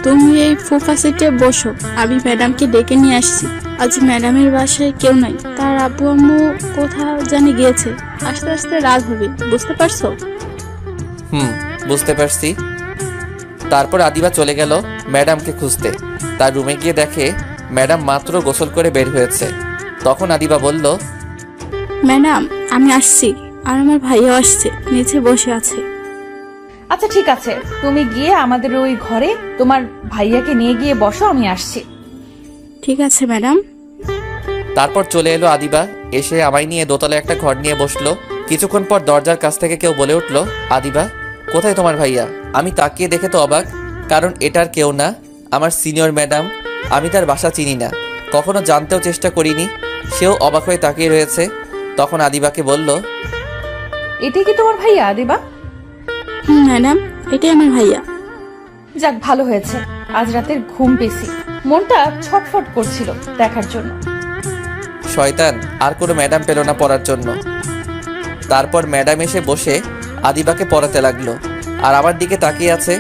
তুমি এই সোফা সিটে বসো, আমি ম্যাডামকে ডেকে নিয়ে আসছি। আজ ম্যাডামের বাসায় কেউ নাই, তার আব্বু আম্মু কোথাও জানি গিয়েছে। আস্তে আস্তে রাত হবে, বুঝতে পারছো? বুঝতে পারছি। তারপর আদিবা চলে গেল ম্যাডামকে খুঁজতে। তার রুমে গিয়ে দেখে ম্যাডাম মাত্র গোসল করে বের হয়েছে। তখন আদিবা বলল, ম্যাডাম আমি আসছি, আর আমার ভাইয়া আসছে, নিচে বসে আছে। আচ্ছা ঠিক আছে, তুমি গিয়ে আমাদের ওই ঘরে তোমার ভাইয়াকে নিয়ে গিয়ে বসো, আমি আসছি। ঠিক আছে ম্যাডাম। তারপর চলে এলো আদিবা, এসে আমায় নিয়ে দোতলায় একটা ঘর নিয়ে বসলো। কিছুক্ষণ পর দরজার কাছ থেকে কেউ বলে উঠলো, আদিবা কোথায় তোমার ভাইয়া? আমি তাকিয়ে দেখে তো অবাক, কারণ এটার কেউ না, আমার সিনিয়র ম্যাডাম। আমি তার বাসা চিনি না, কখনো জানতেও চেষ্টা করিনি। সেও অবাক হয়ে তাকিয়ে রয়েছে। তখন আদিবাকে বলল, এটাই কি তোমার ভাইয়া আদিবা? ম্যাডাম এটাই আমার ভাইয়া। যাক ভালো হয়েছে, আজ রাতের ঘুম পেয়েছি, মনটা ছটফট করছিল দেখার জন্য। শয়তান আর কোনো ম্যাডাম পেল না পড়ার জন্য। তারপর ম্যাডাম এসে বসে আদিবাকে পড়াতে লাগলো, আর আমার দিকে তাকিয়ে আছে।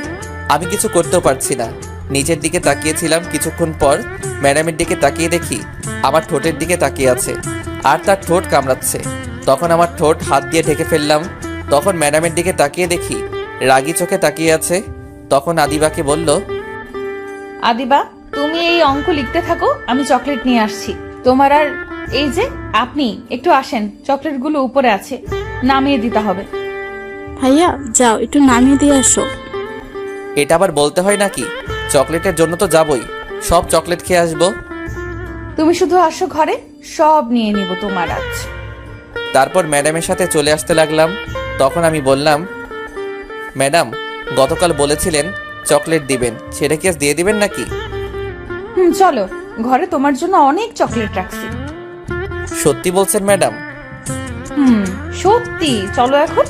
আমি কিছু করতেও পারছি না। নিজের দিকে তাকিয়েছিলাম, কিছুক্ষণ পর ম্যাডামের দিকে তাকিয়ে দেখি আমার ঠোঁটের দিকে তাকিয়ে আছে আর তার ঠোঁট কামড়াচ্ছে। তখন আমার ঠোঁট হাত দিয়ে ঢেকে ফেললাম। তখন ম্যাডামের দিকে তাকিয়ে দেখি রাগী চোখে তাকিয়ে আছে। তখন আদিবাকে বলল, আদিবা, তুমি এই অঙ্ক লিখতে থাকো, আমি চকলেট নিয়ে আসছি তোমার। আর এই যে আপনি একটু আসেন, চকলেটগুলো উপরে আছে, নামিয়ে দিতে হবে। ভাইয়া যাও একটু নামিয়ে দিয়ে আসো। এটা আবার বলতে হয় নাকি? চকলেটের জন্য তো যাবই, সব চকলেট খেয়ে আসবো। তুমি শুধু আসো ঘরে, সব নিয়ে নিব তোমার আজ। তারপর ম্যাডামের সাথে চলে আসতে লাগলাম। তখন আমি বললাম, ম্যাডাম গতকাল বলেছিলেন চকলেট দিবেন, সেটা কি আজ দিয়ে দিবেন নাকি? চলো, ঘরে তোমার জন্য অনেক চকলেট রাখছি। সত্যি বলছেন ম্যাডাম? সত্যি, চলো এখন।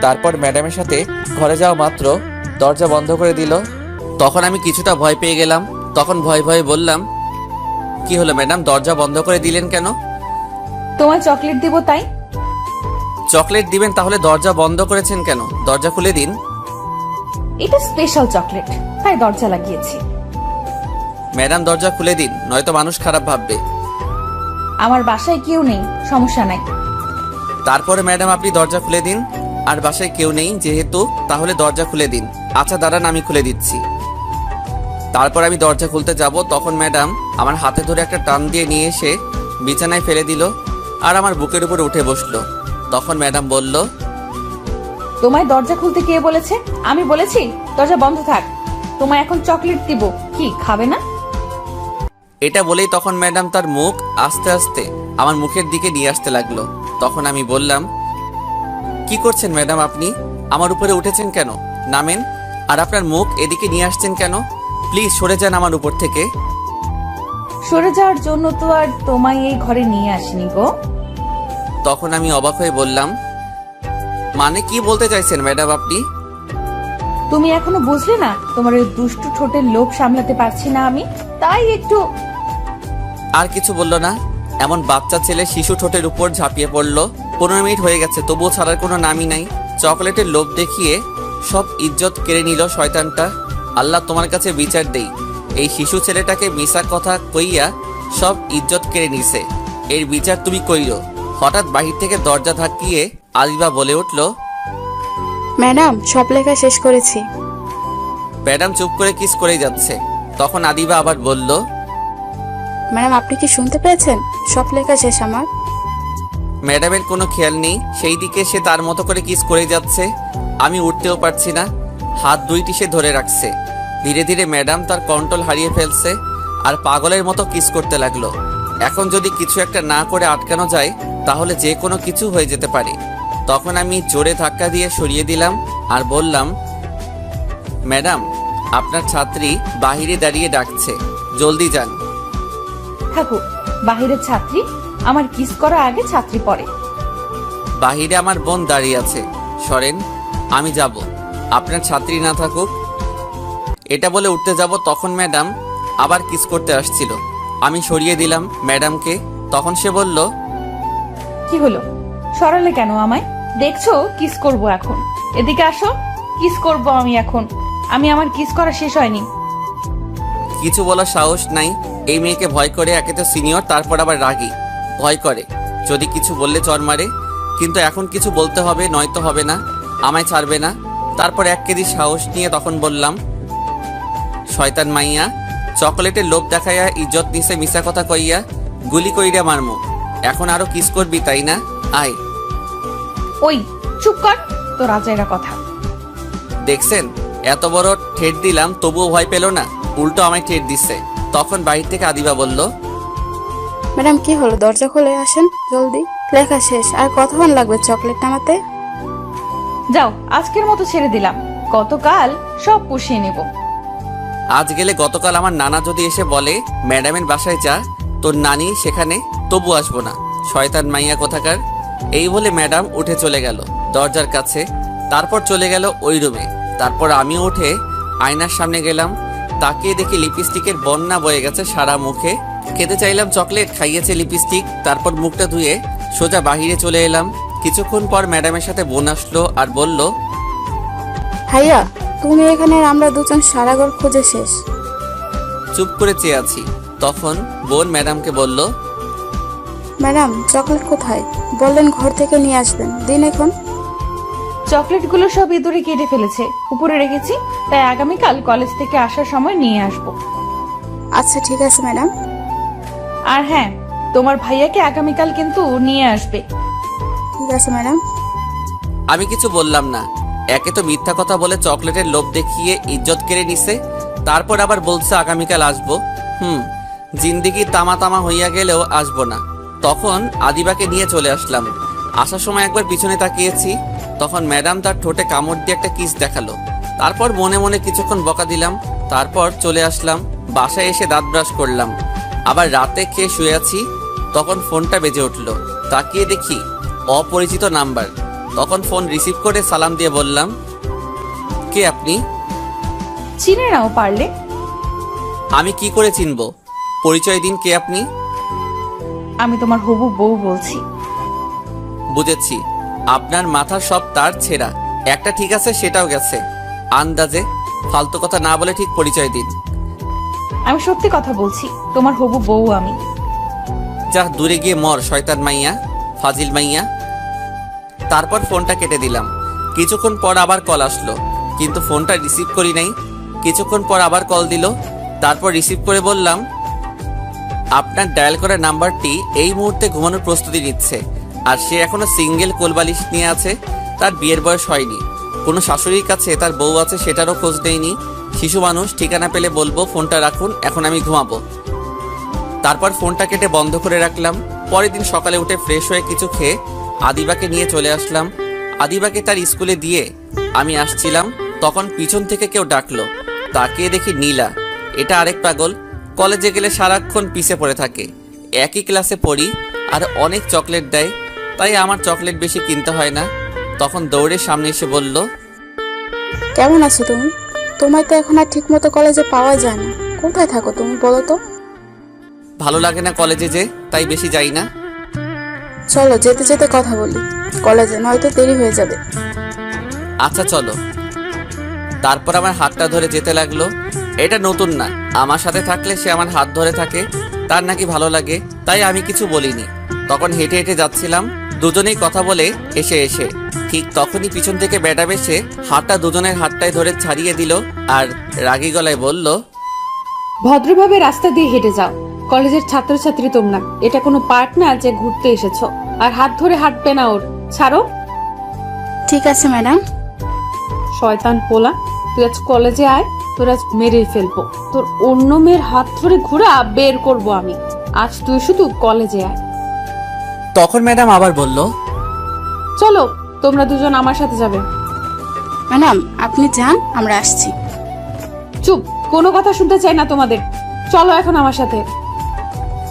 তারপর ম্যাডামের সাথে ঘরে যাওয়া মাত্র দরজা বন্ধ করে দিল। তখন আমি কিছুটা ভয় পেয়ে গেলাম। তখন ভয়ে ভয়ে বললাম, কি হলো ম্যাডাম, দরজা বন্ধ করে দিলেন কেন? তোমায় চকলেট দিব তাই। চকলেট দিবেন তাহলে দরজা বন্ধ করেছেন কেন? দরজা খুলে দিন। এটা স্পেশাল চকলেট, তাই দরজা লাগিয়েছি। ম্যাডাম দরজা খুলে দিন, নয়তো মানুষ খারাপ ভাববে। আমার বাসায় কেউ নেই, সমস্যা নাই। তারপরে ম্যাডাম আপনি দরজা খুলে দিন। আর বাসায় কেউ নেই যেহেতু, তাহলে দরজা খুলে দিন। আচ্ছা দাঁড়ান, আমি খুলে দিচ্ছি। তারপর আমি দরজা খুলতে যাব, তখন ম্যাডাম আমার হাতে ধরে একটা টান দিয়ে নিয়ে এসে বিছানায় ফেলে দিল আর আমার বুকের উপর উঠে বসলো। তখন ম্যাডাম বলল, তোমায় দরজা খুলতে কে বলেছে? আমি বলেছি দরজা বন্ধ থাক। তোমায় এখন চকলেট দিব, কি খাবে না? এটা বলেই তখন ম্যাডাম তার মুখ আস্তে আস্তে আমার মুখের দিকে নিয়ে আসতে লাগলো। তখন আমি বললাম, কি করছেন ম্যাডাম আপনি? আমার উপরে উঠেছেন কেন? নামেন। আর আপনার মুখ এদিকে নিয়ে আসছেন কেন? প্লিজ সরে যান আমার উপর থেকে। সরে যাওয়ার জন্য তো আর তোমায় এই ঘরে নিয়ে আসিনি গো। তখন আমি অবাক হয়ে বললাম, মানে কি বলতে চাইছেন ম্যাডাম আপনি? তুমি এখনো বুঝলে না? তোমার ওই দুষ্টু ঠোঁটের লোভ সামলাতে পারছি না আমি, তাই একটু। আর কিছু বললো না। এমন বাচ্চা ছেলে শিশু ঠোঁটের উপর ঝাঁপিয়ে পড়লো। 15 মিনিট হয়ে গেছে, তবুও ছাড়ার কোনো নামই নাই। চকলেটের লোভ দেখিয়ে সব ইজ্জত কেড়ে নিল শয়তানটা। আল্লাহ তোমার কাছে বিচার দেই, এই শিশু ছেলেটাকে মিশা কথা কইয়া সব ইজ্জত কেড়ে নিছে, এর বিচার তুমি কইরো। হঠাৎ বাহির থেকে দরজা ধাক্কিয়ে আদিবা বলে উঠল, ম্যাডাম সব লেখা শেষ করেছি। ম্যাডাম চুপ করে কিস করেই যাচ্ছে। তখন আদিবা আবার বলল, ম্যাডাম আপনি কি শুনতে পেয়েছেন? সব লেখা শেষ আমার। ম্যাডামের কোনো খেয়াল নেই, সেই দিকে সে তার মতো করে কিস করে যাচ্ছে। আমি উঠতেও পারছি না, হাত দুইটি সে ধরে রাখছে। ধীরে ধীরে ম্যাডাম তার কন্ট্রোল হারিয়ে ফেলছে আর পাগলের মতো কিস করতে লাগলো। এখন যদি কিছু একটা না করে আটকানো যায় তাহলে যে কোনো কিছু হয়ে যেতে পারে। তখন আমি জোরে ধাক্কা দিয়ে সরিয়ে দিলাম আর বললাম, ম্যাডাম আপনার ছাত্রী বাহিরে দাঁড়িয়ে ডাকছে, জলদি যান। থাকুক, বাহিরের ছাত্রী আমার কিস করা আগে ছাত্রী পড়ে। বাহিরে আমার বোন দাঁড়িয়ে আছে, সরেন, আমি যাব, আপনার ছাত্রী না থাকুক। এটা বলে উঠতে যাব, তখন ম্যাডাম আবার কিস করতে আসছিল। আমি সরিয়ে দিলাম ম্যাডামকে। তখন সে বলল, কি হলো, সরালে কেন আমায়? দেখছো কিস করব এখন, এদিকে আসো, কিস করব আমি এখন। আমি আমার কিস করা শেষ হয়নি। কিছু বলার সাহস নাই। এই মেয়েকে ভয় করে, একে তো সিনিয়র, তারপর আবার রাগী, ভয় করে যদি কিছু বললে চর মারে। কিন্তু এখন কিছু বলতে হবে, নয়তো হবে না, আমায় ছাড়বে না। তারপর 1 কেজি সাহস নিয়ে তখন বললাম, শয়তান মাইয়া, চকলেটের লোভ দেখাইয়া ইজ্জত নিছে মিশা কথা কইয়া গুলি কইরা মারমু। এখন আরো কিস করবি তাই না? আয়। ওই চুপ কর, তো রাজাইরা কথা। দেখছেন এত বড় ঠেট দিলাম তবুও ভয় পেল না, উল্টো আমায় ঠেট দিচ্ছে। তখন বাহির থেকে আদিবা বলল, ম্যাডাম কি হলো, দরজা খুলে আসেন জলদি, লেখা শেষ। আর কতক্ষণ লাগবে চকলেট নামাতে? যাও, আজকের মতো ছেড়ে দিলাম, গতকাল সব পুষিয়ে নেব। আজ গেলে গতকাল আমার নানা যদি এসে বলে ম্যাডামের বাসায় যা, তোর নানি সেখানে, তবু আসবো না, শয়তান মাইয়া কোথাকার। এই বলে ম্যাডাম উঠে চলে গেল দরজার কাছে। তারপর চলে গেল ওই রুমে। তারপর আমিও উঠে আয়নার সামনে গেলাম। তাকিয়ে দেখি লিপস্টিকের বন্যা বয়ে গেছে সারা মুখে। খেতে চাইলাম চকলেট, খাইয়েছে লিপস্টিক। তারপর মুখটা ধুয়ে সোজা বাহিরে চলে এলাম। কিছুক্ষণ পর ম্যাডামের সাথে বোন আসলো আর বলল, ভাইয়া তুমি এখানে আর আমরা দুজন সারা ঘর খুঁজে শেষ। চুপ করে চেয়ে আছি। তখন বোন ম্যাডামকে বলল, ম্যাডাম চকলেট কোথায়? বললেন ঘর থেকে নিয়ে আসবেন, দিন এখন। চকলেটগুলো সব ইঁদুরে কেটে ফেলেছে, উপরে রেখেছি, তাই আগামীকাল কলেজ থেকে আসার সময় নিয়ে আসবো। আচ্ছা ঠিক আছে ম্যাডাম। আর হ্যাঁ, তোমার ভাইয়াকে আগামীকাল কিন্তু নিয়ে আসবে। ঠিক আছে ম্যাডাম। আমি কিছু বললাম না। একে তো মিথ্যা কথা বলে চকলেটের লোভ দেখিয়ে ইজ্জত কেড়ে নিছে, তারপর আবার বলছে আগামীকাল আসবো। জিন্দিগি তামা তামা হইয়া গেলেও আসবো না। তখন আদিবাকে নিয়ে চলে আসলাম। আসার সময় একবার পিছনে তাকিয়েছি, তখন ম্যাডাম তার ঠোঁটে কামড় দিয়ে একটা কিস দেখালো। তারপর মনে মনে কিছুক্ষণ বকা দিলাম। তারপর চলে আসলাম। বাসায় এসে দাঁত ব্রাশ করলাম। আবার রাতে খেয়ে শুয়ে আছি, তখন ফোনটা বেজে উঠলো। তাকিয়ে দেখি অপরিচিত নাম্বার। তখন ফোন রিসিভ করে সালাম দিয়ে বললাম, কে আপনি? চিনে নাও পারলে। আমি কি করে চিনব? পরিচয় দিন, কে আপনি? আমি তোমার হবু বউ বলছি। বুঝেছি, আপনার মাথার সব তার ছেঁড়া। একটা ঠিক আছে, সেটাও গেছে। আন্দাজে ফালতু কথা না বলে ঠিক পরিচয় দিন। আমি সত্যি কথা বলছি, তোমার হবু বউ আমি। যা দূরে গিয়ে মর শয়তান মাইয়া, ফাজিল মাইয়া। তারপর ফোনটা কেটে দিলাম। কিছুক্ষণ পর আবার কল আসলো, কিন্তু ফোনটা রিসিভ করি নাই। কিছুক্ষণ পর আবার কল দিল, তারপর রিসিভ করে বললাম, আপনার ডায়াল করা নাম্বারটি এই মুহূর্তে ঘুমানোর প্রস্তুতি নিচ্ছে, আর সে এখনো সিঙ্গেল কোলবালিশ নিয়ে আছে। তার বিয়ের বয়স হয়নি, কোনো শাশুড়ির কাছে তার বউ আছে সেটারও খোঁজ নেয়নি। শিশু মানুষ, ঠিকানা পেলে বলবো। ফোনটা রাখুন, এখন আমি ঘুমাবো। তারপর ফোনটা কেটে বন্ধ করে রাখলাম। পরের দিন সকালে উঠে ফ্রেশ হয়ে কিছু খেয়ে আদিবাকে নিয়ে চলে আসলাম। আদিবাকে তার স্কুলে দিয়ে আমি আসছিলাম, তখন পিছন থেকে কেউ ডাকলো। তাকিয়ে দেখি নীলা। এটা আরেক পাগল, কলেজে গেলে সারাক্ষণ পিছে পড়ে থাকে। একই ক্লাসে পড়ি আর অনেক চকলেট দেয়, তাই আমার চকলেট বেশি কিনতে হয় না। তখন দৌড়ে সামনে এসে বলল, কেমন আছো তুমি? তোমায় তো এখন আর ঠিক মতো কলেজে পাওয়া যায় না। কোথায় থাকো তুমি বলো তো? ভালো লাগে না কলেজে, যে তাই বেশি যাই না। চলো যেতে যেতে কথা বলি কলেজে, নয়তো দেরি হয়ে যাবে। আচ্ছা চলো। তারপর আমার হাতটা ধরে যেতে লাগলো। এটা নতুন না, আমার সাথে থাকলে সে আমার হাত ধরে থাকে, তার নাকি ভালো লাগে, তাই আমি কিছু বলিনি। তখন হেঁটে হেঁটে যাচ্ছিলাম, দুজনেই কথা বলে এসে ঠিক তখনই পিছন থেকে ম্যাডাম এসে হাতটা দুজনের হাতটাই ধরে ছাড়িয়ে দিল আর রাগী গলায় বলল, ভদ্রভাবে রাস্তা দিয়ে হেঁটে যাও, কলেজের ছাত্রছাত্রী তোমরা, এটা কোনো পার্ক না যে ঘুরতে এসেছো। আর হাত ধরে হাঁটবে না ওর, ছাড়ো। ঠিক আছে ম্যাডাম। শয়তান পোলা, তুই আজ কলেজে আয়, তোর আজ মেরে ফেলবো। তোর অন্য মেয়ের হাত ধরে ঘোরা বের করবো আমি। আজ তুই শুধু কলেজে আয়। তখন ম্যাডাম আবার বলল, চলো, তোমরা দুজন আমার সাথে যাবে। ম্যাডাম আপনি যান, আমরা আসছি। চুপ, কোনো কথা শুনতে চাই না তোমাদের। চলো এখন আমার সাথে।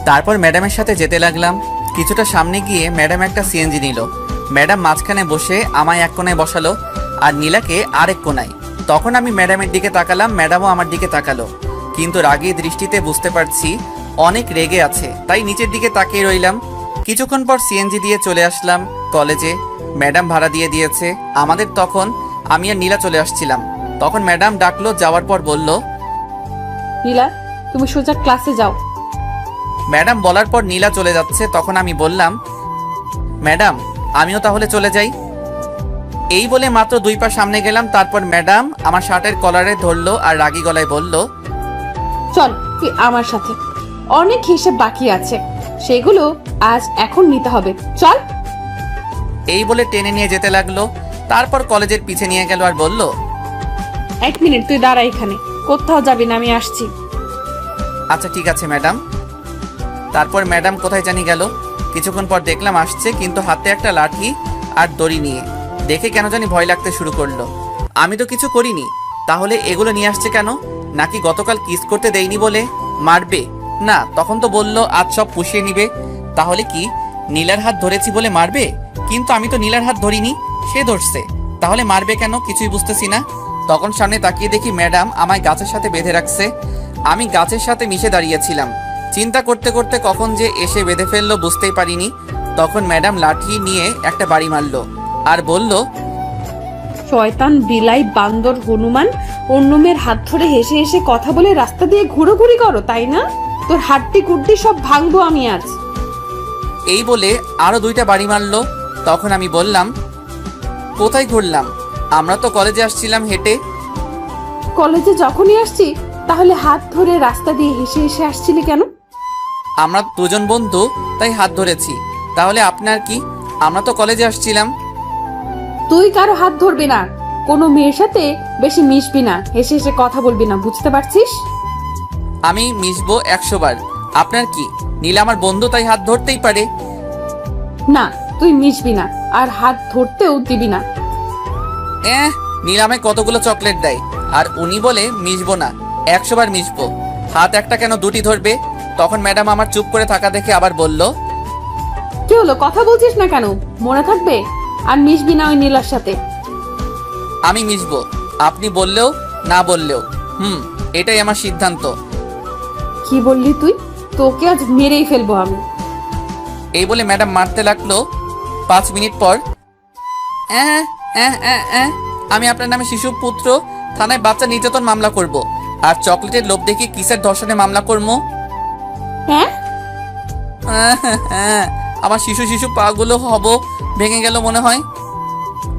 তারপর ম্যাডামের সাথে যেতে লাগলাম। কিছুটা সামনে গিয়ে ম্যাডাম একটা সিএনজি নিল। ম্যাডাম মাঝখানে বসে আমায় এক কোণায় বসালো আর নীলাকে আরেক কোণায়। তখন আমি ম্যাডামের দিকে তাকালাম, ম্যাডামও আমার দিকে তাকালো, কিন্তু রাগী দৃষ্টিতে বুঝতে পারছি অনেক রেগে আছে, তাই নিচের দিকে তাকিয়ে রইলাম। কিছুক্ষণ পর সিএনজি দিয়ে চলে আসলাম কলেজে। ম্যাডাম ভাড়া দিয়ে দিয়েছে আমাদের। তখন আমি আর নীলা চলে আসছিলাম। তখন ম্যাডাম ডাকলো, যাওয়ার পর বলল, নীলা, তুমি সোজা ক্লাসে যাও। ম্যাডাম বলার পর নীলা চলে যাচ্ছে। তখন আমি বললাম, ম্যাডাম আমিও তাহলে চলে যাই। এই বলে মাত্র 2 পা সামনে গেলাম, তারপর ম্যাডাম আমার শার্টের কলারে ধরলো আর রাগী গলায় বলল, চল তুই আমার সাথে, অনেক হিসেব বাকি আছে, সেগুলো আজ এখন নিতে হবে, চল। এই বলে টেনে নিয়ে যেতে লাগলো। তারপর কলেজের পিছে নিয়ে গেল আর বলল, 1 মিনিট তুই দাঁড়া এখানে, কোথাও যাবি না, আমি আসছি। আচ্ছা ঠিক আছে ম্যাডাম। তারপর ম্যাডাম কোথায় জানি গেল। কিছুক্ষণ পর দেখলাম আসছে, কিন্তু হাতে একটা লাঠি আর দড়ি নিয়ে। দেখে কেন জানি ভয় লাগতে শুরু করলো। আমি তো কিছু করিনি, তাহলে এগুলো নিয়ে আসছে কেন? নাকি গতকাল কিস করতে দেয়নি বলে মারবে? না, তখন তো বললো আজ সব পুষিয়ে নিবে। তাহলে কি নীলার হাত ধরেছি বলে মারবে? কিন্তু আমি তো নীলার হাত ধরিনি, সে ধরছে, তাহলে মারবে কেন? কিছুই বুঝতেছি না। তখন সামনে তাকিয়ে দেখি ম্যাডাম আমায় গাছের সাথে বেঁধে রাখছে। আমি গাছের সাথে মিশে দাঁড়িয়েছিলাম। চিন্তা করতে করতে কখন যে এসে বেঁধে ফেললো বুঝতেই পারিনি। তখন ম্যাডাম লাঠি নিয়ে একটা বাড়ি মারলো আর বলল, শয়তান বিলাই বান্দর হনুমান অন্য মেয়ের হাত ধরে হেসে হেসে কথা বলে রাস্তা দিয়ে ঘুরোঘুরি করো, তাই না? তোর হাড্ডি কুড্ডি সব ভাঙবো আমি আজ। এই বলে আরো 2টা বাড়ি মারলো। তখন আমি বললাম, কোথায় ঘুরলাম? আমরা তো কলেজে আসছিলাম হেঁটে। কলেজে যখনই আসছি তাহলে হাত ধরে রাস্তা দিয়ে হেসে হেসে আসছিলি কেন? আমরা 2জন বন্ধু, তাই হাত ধরেছি। তাহলে আপনার কি? আমরা তো কলেজে আসছিলাম। তুই কারো হাত ধরবি না, কোনো মেয়ের সাথে বেশি মিশবি না, হেসে হেসে কথা বলবি না, বুঝতে পারছিস? আমি মিশবো 100 বার। আপনার কি? নীলা আমার বন্ধু, তাই হাত ধরতেই পারে। না, তুই মিশবি না আর হাত ধরতেও দিবি না। নীলা আমায় কতগুলো চকলেট দেয়, আর উনি বলে মিশবো না, 100 বার মিশবো। হাত একটা কেন 2টি ধরবে? তখন ম্যাডাম আমার চুপ করে থাকা দেখে আবার বলল, কি হলো, কথা বলছিস না কেন? মনে থাকবে? আর মিশবি না ওই নীলার সাথে। আমি মিশবো, আপনি বললেও না বললেও। এটাই আমার সিদ্ধান্ত। কি বললি তুই? তোকে আজ মেরেই ফেলবো আমি। এই বলে ম্যাডাম মারতে লাগলো। 5 মিনিট পর, আমি আপনার নামে শিশু পুত্র থানায় বাচ্চা নির্যাতন মামলা করব, আর চকলেটের লোভ দেখিয়ে কিসের ধর্ষণে মামলা করবো। হ্যাঁ, আমার শিশু শিশু পাগুলো হব ভেঙে গেল মনে হয়।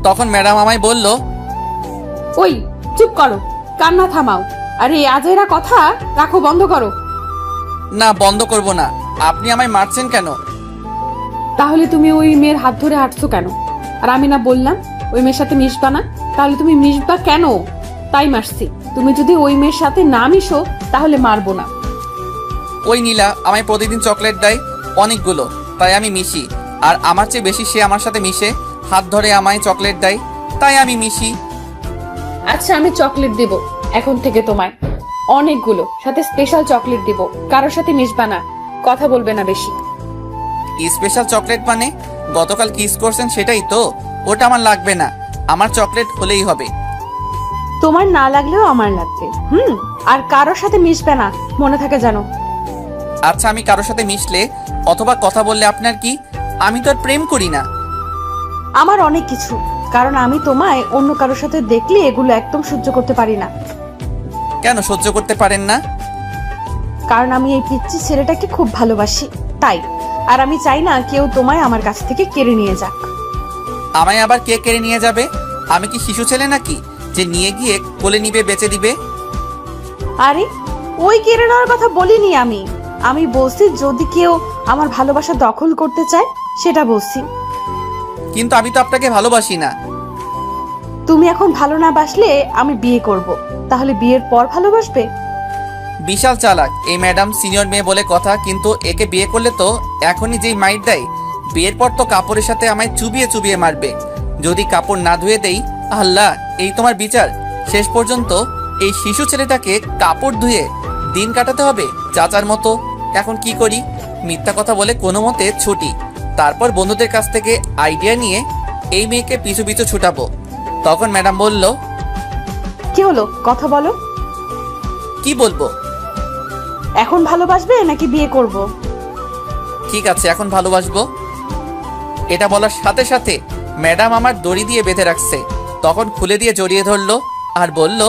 তখন ম্যাডাম আমায় বলল, ওই চুপ করো, কান্না থামাও, আর এই আজেরা কথা রাখো, বন্ধ করো। না, বন্ধ করব না। আপনি আমায় মারছেন কেন? তাহলে তুমি ওই মেয়ের হাত ধরে হাঁটছো কেন? আর আমি না বললাম ওই মেয়ের সাথে মিশবা না? তাহলে তুমি মিশবা কেন? তাই মারছি। তুমি যদি ওই মেয়ের সাথে না মিশো তাহলে মারবো না। ওই নীলা আমায় প্রতিদিন চকলেট দেয় অনেকগুলো, তাই আমি মিশি। আর আমার চেয়ে বেশি সে আমার সাথে মিশে, হাত ধরে আমায় চকলেট দেয়, তাই আমি মিশি। আচ্ছা, আমি চকলেট দেব এখন থেকে তোমায়, অনেকগুলো, সাথে স্পেশাল চকলেট দেব। কারোর সাথে মিশবা না, কথা বলবে না বেশি। স্পেশাল চকলেট মানে গতকাল কিস করছেন সেটাই তো? ওটা আমার লাগবে না, আমার চকলেট হলেই হবে। তোমার না লাগলেও আমার লাগবে। আর কারোর সাথে মিশবে না, মনে থাকে জানো। আচ্ছা, আমি কারোর সাথে মিশলে অথবা কথা বললে আপনার কি? আমি তো আর প্রেম করি না। আমার অনেক কিছু, কারণ আমি তোমায় অন্য কারোর সাথে দেখলে এগুলো একদম সহ্য করতে পারি না। কেন সহ্য করতে পারেন না? কারণ আমি এই পিচ্চি ছেলেটাকে খুব ভালোবাসি, তাই। আর আমি চাই না কেউ তোমায় আমার কাছ থেকে কেড়ে নিয়ে যাক। আমায় আবার কে কেড়ে নিয়ে যাবে? আমি কি শিশু ছেলে নাকি যে নিয়ে গিয়ে কোলে নিবে, বেঁচে দিবে? আরে, ওই কেড়ে নেওয়ার কথা বলিনি আমি। আমি বলছি যদি কেউ আমার ভালোবাসা দখল করতে চায়, সেটা বলছি। কিন্তু আমি তো আপনাকে ভালোবাসি না। তুমি এখন ভালো না বাসলে আমি বিয়ে করব, তাহলে বিয়ের পর ভালোবাসবে? বিশাল চালাক এই ম্যাডাম, সিনিয়র মেয়ে বলে কথা, কিন্তু একে বিয়ে করলে তো এখনই যেই মাইট দেয়, বিয়ের পর তো কাপড়ের সাথে আমায় চুবিয়ে চুবিয়ে মারবে। যদি কাপড় না ধুয়ে দেই, আল্লাহ, এই তোমার বিচার? শেষ পর্যন্ত এই শিশু ছেলেটাকে কাপড় ধুয়ে দিন কাটাতে হবে চাচার মতো। এখন কি করি? মিথ্যা কথা বলে কোনো মতে ছুটি, তারপর বন্ধুদের কাছ থেকে আইডিয়া নিয়ে এই মেয়েকে পিছু পিছু ছুটাবো। তখন ম্যাডাম বলল, কি হলো, কথা বলো। কি বলবো? এখন ভালোবাসবে নাকি বিয়ে করব? ঠিক আছে, এখন ভালোবাসবো। এটা বলার সাথে সাথে ম্যাডাম আমার দড়ি দিয়ে বেঁধে রাখছে। তখন খুলে দিয়ে জড়িয়ে ধরলো আর বলল,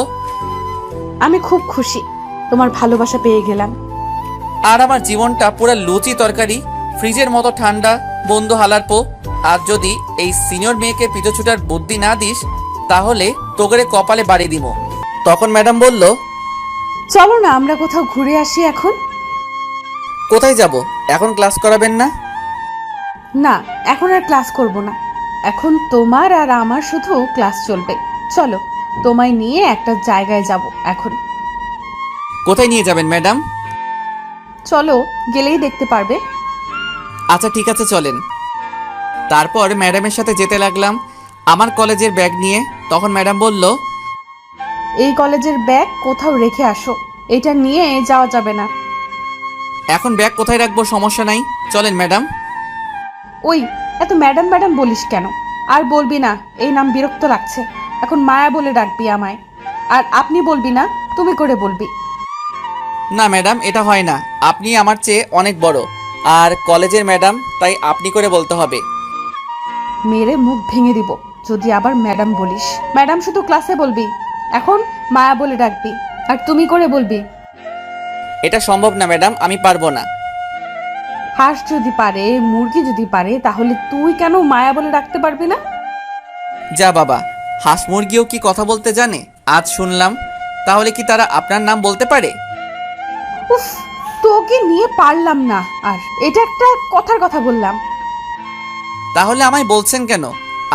আমি খুব খুশি তোমার ভালোবাসা পেয়ে গেলাম। আর আমার জীবনটা পুরো লুচি তরকারি, ফ্রিজের মতো ঠান্ডা, বন্ধু হালার পো। আর যদি এই সিনিয়র মেয়েকে পিছু ছুটার বুদ্ধি না দিস, তাহলে তোগরে কপালে বাড়ি দিব। তখন ম্যাডাম বলল, চলো না আমরা কোথাও ঘুরে আসি এখন। কোথায় যাব? এখন ক্লাস করাবেন না? না, এখন আর ক্লাস করব না। এখন তোমার আর আমার শুধু ক্লাস চলবে। চলো, তোমায় নিয়ে একটা জায়গায় যাব এখন। কোথায় নিয়ে যাবেন ম্যাডাম? চলো, গেলেই দেখতে পারবে। আচ্ছা ঠিক আছে, চলেন। তারপর ম্যাডামের সাথে যেতে লাগলাম আমার কলেজের ব্যাগ নিয়ে। তখন ম্যাডাম বলল, এই কলেজের ব্যাগ কোথাও রেখে আসো, এটা নিয়ে যাওয়া যাবে না। এখন ব্যাগ কোথায় রাখবো সমস্যা নাই, চলেন ম্যাডাম। ওই, এত ম্যাডাম ম্যাডাম বলিস কেন? আর বলবি না, এই নাম বিরক্ত লাগছে। এখন মায়া বলে ডাকবি আমায়। আর আপনি বলবি না, তুমি করে বলবি। না ম্যাডাম, এটা হয় না। আপনি আমার চেয়ে অনেক বড় আর কলেজের ম্যাডাম, তাই আপনি করে বলতে হবে। মেরে মুখ ভেঙে দিব যদি আবার ম্যাডাম বলিস। ম্যাডাম শুধু ক্লাসে বলবি, এখন মায়া বলে ডাকবি, আর তুমি করে বলবি। এটা সম্ভব না ম্যাডাম, আমি পারবো না। হাঁস যদি পারে, মুরগি যদি পারে, তাহলে তুই কেন মায়া বলে ডাকতে পারবি না? যা বাবা, হাঁস মুরগিও কি কথা বলতে জানে? আজ শুনলাম। তাহলে কি তারা আপনার নাম বলতে পারে? উফ, তোকে নিয়ে পারলাম না। আর এটা একটা কথার কথা বললাম। তাহলে আমায় বলছেন কেন?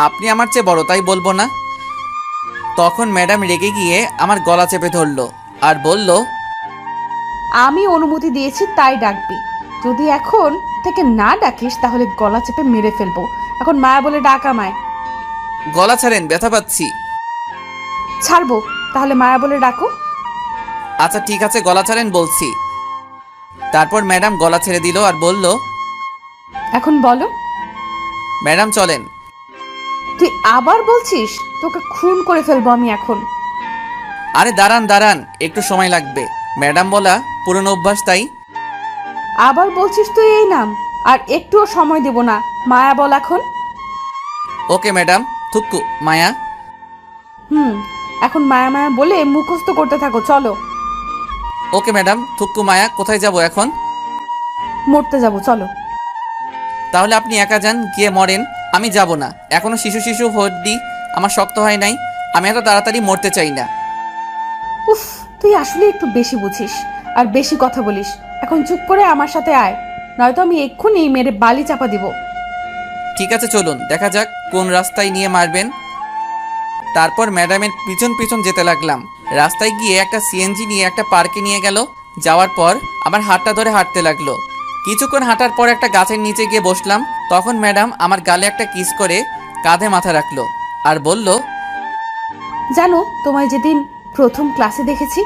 আপনি আমার চেয়ে বড়, তাই বলবো না? তখন ম্যাডাম রেগে গিয়ে আমার গলা চেপে ধরলো আর বলল, আমি অনুমতি দিয়েছি তাই ডাকবি। যদি এখন থেকে না ডাকিস তাহলে গলা চেপে মেরে ফেলবো। এখন মায়া বলে ডাক আমায়। গলা ছাড়েন, ব্যথা পাচ্ছি। ছাড়বো, তাহলে মায়া বলে ডাকো। আচ্ছা ঠিক আছে, গলা ছাড়েন বলছি। তারপর ম্যাডাম গলা ছেড়ে দিল আর বলল, এখন বলো। ম্যাডাম চলেন। তুই আবার বলছিস? তোকে খুন করে ফেলবো আমি এখন। আরে দাঁড়ান দাঁড়ান, একটু সময় লাগবে। ম্যাডাম বলা পুরনো অভ্যাস, তাই। আবার বলছিস তুই এই নাম, আর একটুও সময় দেব না। মায়া বল এখন। ওকে ম্যাডাম, থুক্কু মায়া। এখন মায়া মায়া বলে মুখস্থ করতে থাকো, চলো। ওকে ম্যাডাম, থুক্কু মায়া। কোথায় যাব এখন? মরতে যাবো, চলো। তাহলে আপনি একা যান, গিয়ে মরেন। আমি যাব না। এখনো শিশু শিশু হড্ডি আমার শক্ত হয় নাই। আমি এত তাড়াতাড়ি মরতে চাই না। উফ, তুই আসলে একটু বেশি বুঝিস আর বেশি কথা বলিস। এখন চুপ করে আমার সাথে আয়, নয়তো আমি এক্ষুনি মেরে বালি চাপা দিব। ঠিক আছে চলুন, দেখা যাক কোন রাস্তায় নিয়ে মারবেন। তারপর ম্যাডামের পিছন পিছন যেতে লাগলাম। রাস্তায় গিয়ে একটা সিএনজি নিয়ে একটা পার্কে নিয়ে গেল। যাওয়ার পর আমার হাতটা ধরে হাঁটতে লাগলো। কিছুক্ষণ হাঁটার পর একটা গাছের নিচে গিয়ে বসলাম। তখন ম্যাডাম আমার গালে একটা কিস করে কাঁধে মাথা রাখলো আর বলল, জানো, তোমায় যেদিন প্রথম ক্লাসে দেখেছি,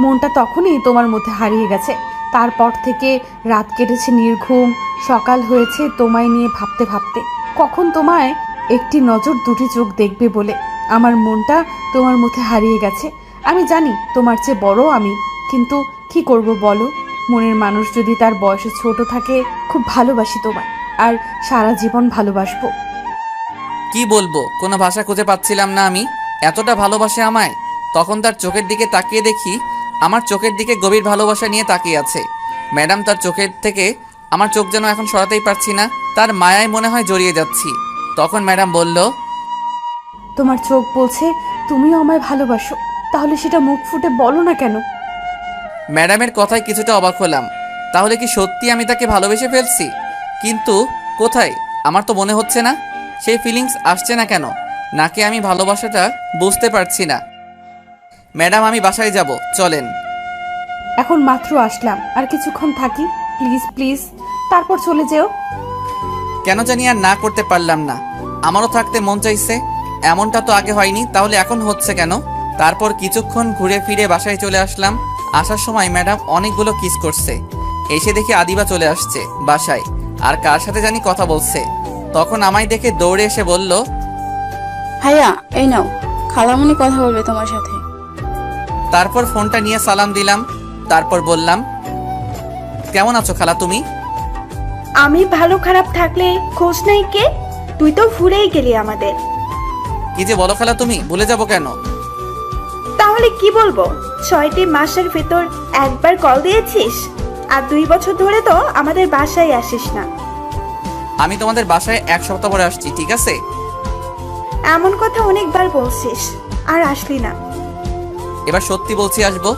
মনটা তখনই তোমার মধ্যে হারিয়ে গেছে। তারপর থেকে রাত কেটেছে নির্ঘুম, সকাল হয়েছে তোমায় নিয়ে ভাবতে ভাবতে। কখন তোমায় একটি নজর দুটি চোখ দেখবে বলে আমার মনটা তোমার মধ্যে হারিয়ে গেছে। আমি জানি তোমার চেয়ে বড় আমি, কিন্তু কি করব বলো? মনের মানুষ যদি তার বয়সে ছোট থাকে, খুব ভালোবাসি তোমায়, আর সারা জীবন ভালোবাসবো। কি বলবো, কোনো ভাষা খুঁজে পাচ্ছিলাম না। আমি এতটা ভালোবাসে আমায়। তখন তার চোখের দিকে তাকিয়ে দেখি আমার চোখের দিকে গভীর ভালোবাসা নিয়ে তাকিয়ে আছে। ম্যাডাম তার চোখের থেকে আমার চোখ যেন এখন সরাতেই পারছি না। তার মায়ায় মনে হয় জড়িয়ে যাচ্ছি। তখন ম্যাডাম বলল, তোমার চোখ বলছে তুমিও আমায় ভালোবাসো, তাহলে সেটা মুখ ফুটে বলো না কেন? ম্যাডামের কথায় কিছুটা অবাক হলাম। তাহলে কি সত্যি আমি তাকে ভালোবেসে ফেলছি? কিন্তু কোথায়? আমার তো মনে হচ্ছে না। সেই ফিলিংস আসছে না কেন? নাকি আমি ভালোবাসাটা বুঝতে পারছি না। ম্যাডাম আমি বাসায় যাব, চলেন। এখন মাত্র আসলাম, আর কিছুক্ষণ থাকি প্লিজ প্লিজ, তারপর চলে যেও। কেন জানি আর না করতে পারলাম না। আমারও থাকতে মন চাইছে। এমনটা তো আগে হয়নি, তাহলে এখন হচ্ছে কেন? তারপর কিছুক্ষণ ঘুরে ফিরে বাসায় চলে আসলাম। আসার সময় ম্যাডাম অনেকগুলো কিস করছে। এসে দেখি আদিবা চলে আসছে বাসায়, আর কার সাথে জানি কথা বলছে। তখন আমায় দেখে দৌড়ে এসে বলল, ভাইয়া এই নাও, খালামণি কথা বলবে তোমার সাথে। তারপর ফোনটা নিয়ে সালাম দিলাম। তারপর বললাম, কেমন আছো খালা তুমি? আমি ভালো খারাপ থাকলে খোঁজ নেই কে? তুই তো ভুলেই গেলি আমাদের। কি যে বলো খালা তুমি, ভুলে যাব কেন? তাহলে কি বলবো? 6টি মাসের ভেতর একবার কল দিয়েছিস, আর 2 বছর ধরে তো আমাদের বাসায় আসিস না। আমি তোমাদের বাসায় 1 সপ্তাহ পরে আসছি, ঠিক আছে? এমন কথা অনেকবার বলছিস, আর আসলি না। এবার সত্যি বলছি, আসবো।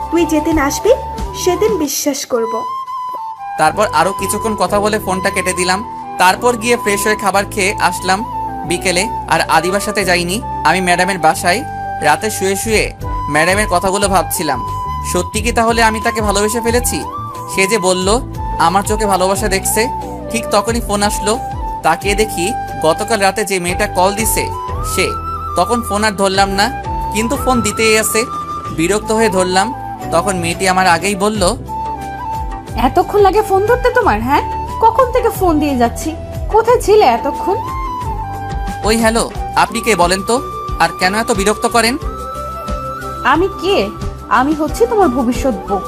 তুই যেদিন আসবি সেদিন বিশ্বাস করব। তারপর আরো কিছুক্ষণ কথা বলে ফোনটা কেটে দিলাম। তারপর গিয়ে ফ্রেশ হয়ে খাবার খেয়ে আসলাম বিকেলে। আর আদিবার সাথে যাইনি, আমি ম্যাডামের বাসায় রাতে শুয়ে শুয়ে ম্যাডামের কথাগুলো ভাবছিলাম। সত্যি কি তাহলে আমি তাকে ভালোবেসে ফেলেছি? সে যে বলল আমার চোখে ভালোবাসা দেখছে। ঠিক তখনই ফোন আসলো। তাকিয়ে দেখি গতকাল রাতে যে মেয়েটা কল দিছে সে। তখন ফোন আর ধরলাম না, কিন্তু ফোন দিতেই আছে। বিরক্ত হয়ে ধরলাম। তখন মেয়েটি আমার আগেই বলল, এতক্ষণ লাগে ফোন ধরতে তোমার? হ্যাঁ, কখন থেকে ফোন দিয়ে যাচ্ছি, কোথায় ছিলে এতক্ষণ? ওই হ্যালো, আপনি কে বলেন তো? আর কেন এত বিরক্ত করেন? আমি কে? আমি হচ্ছি তোমার ভবিষ্যৎ বউ।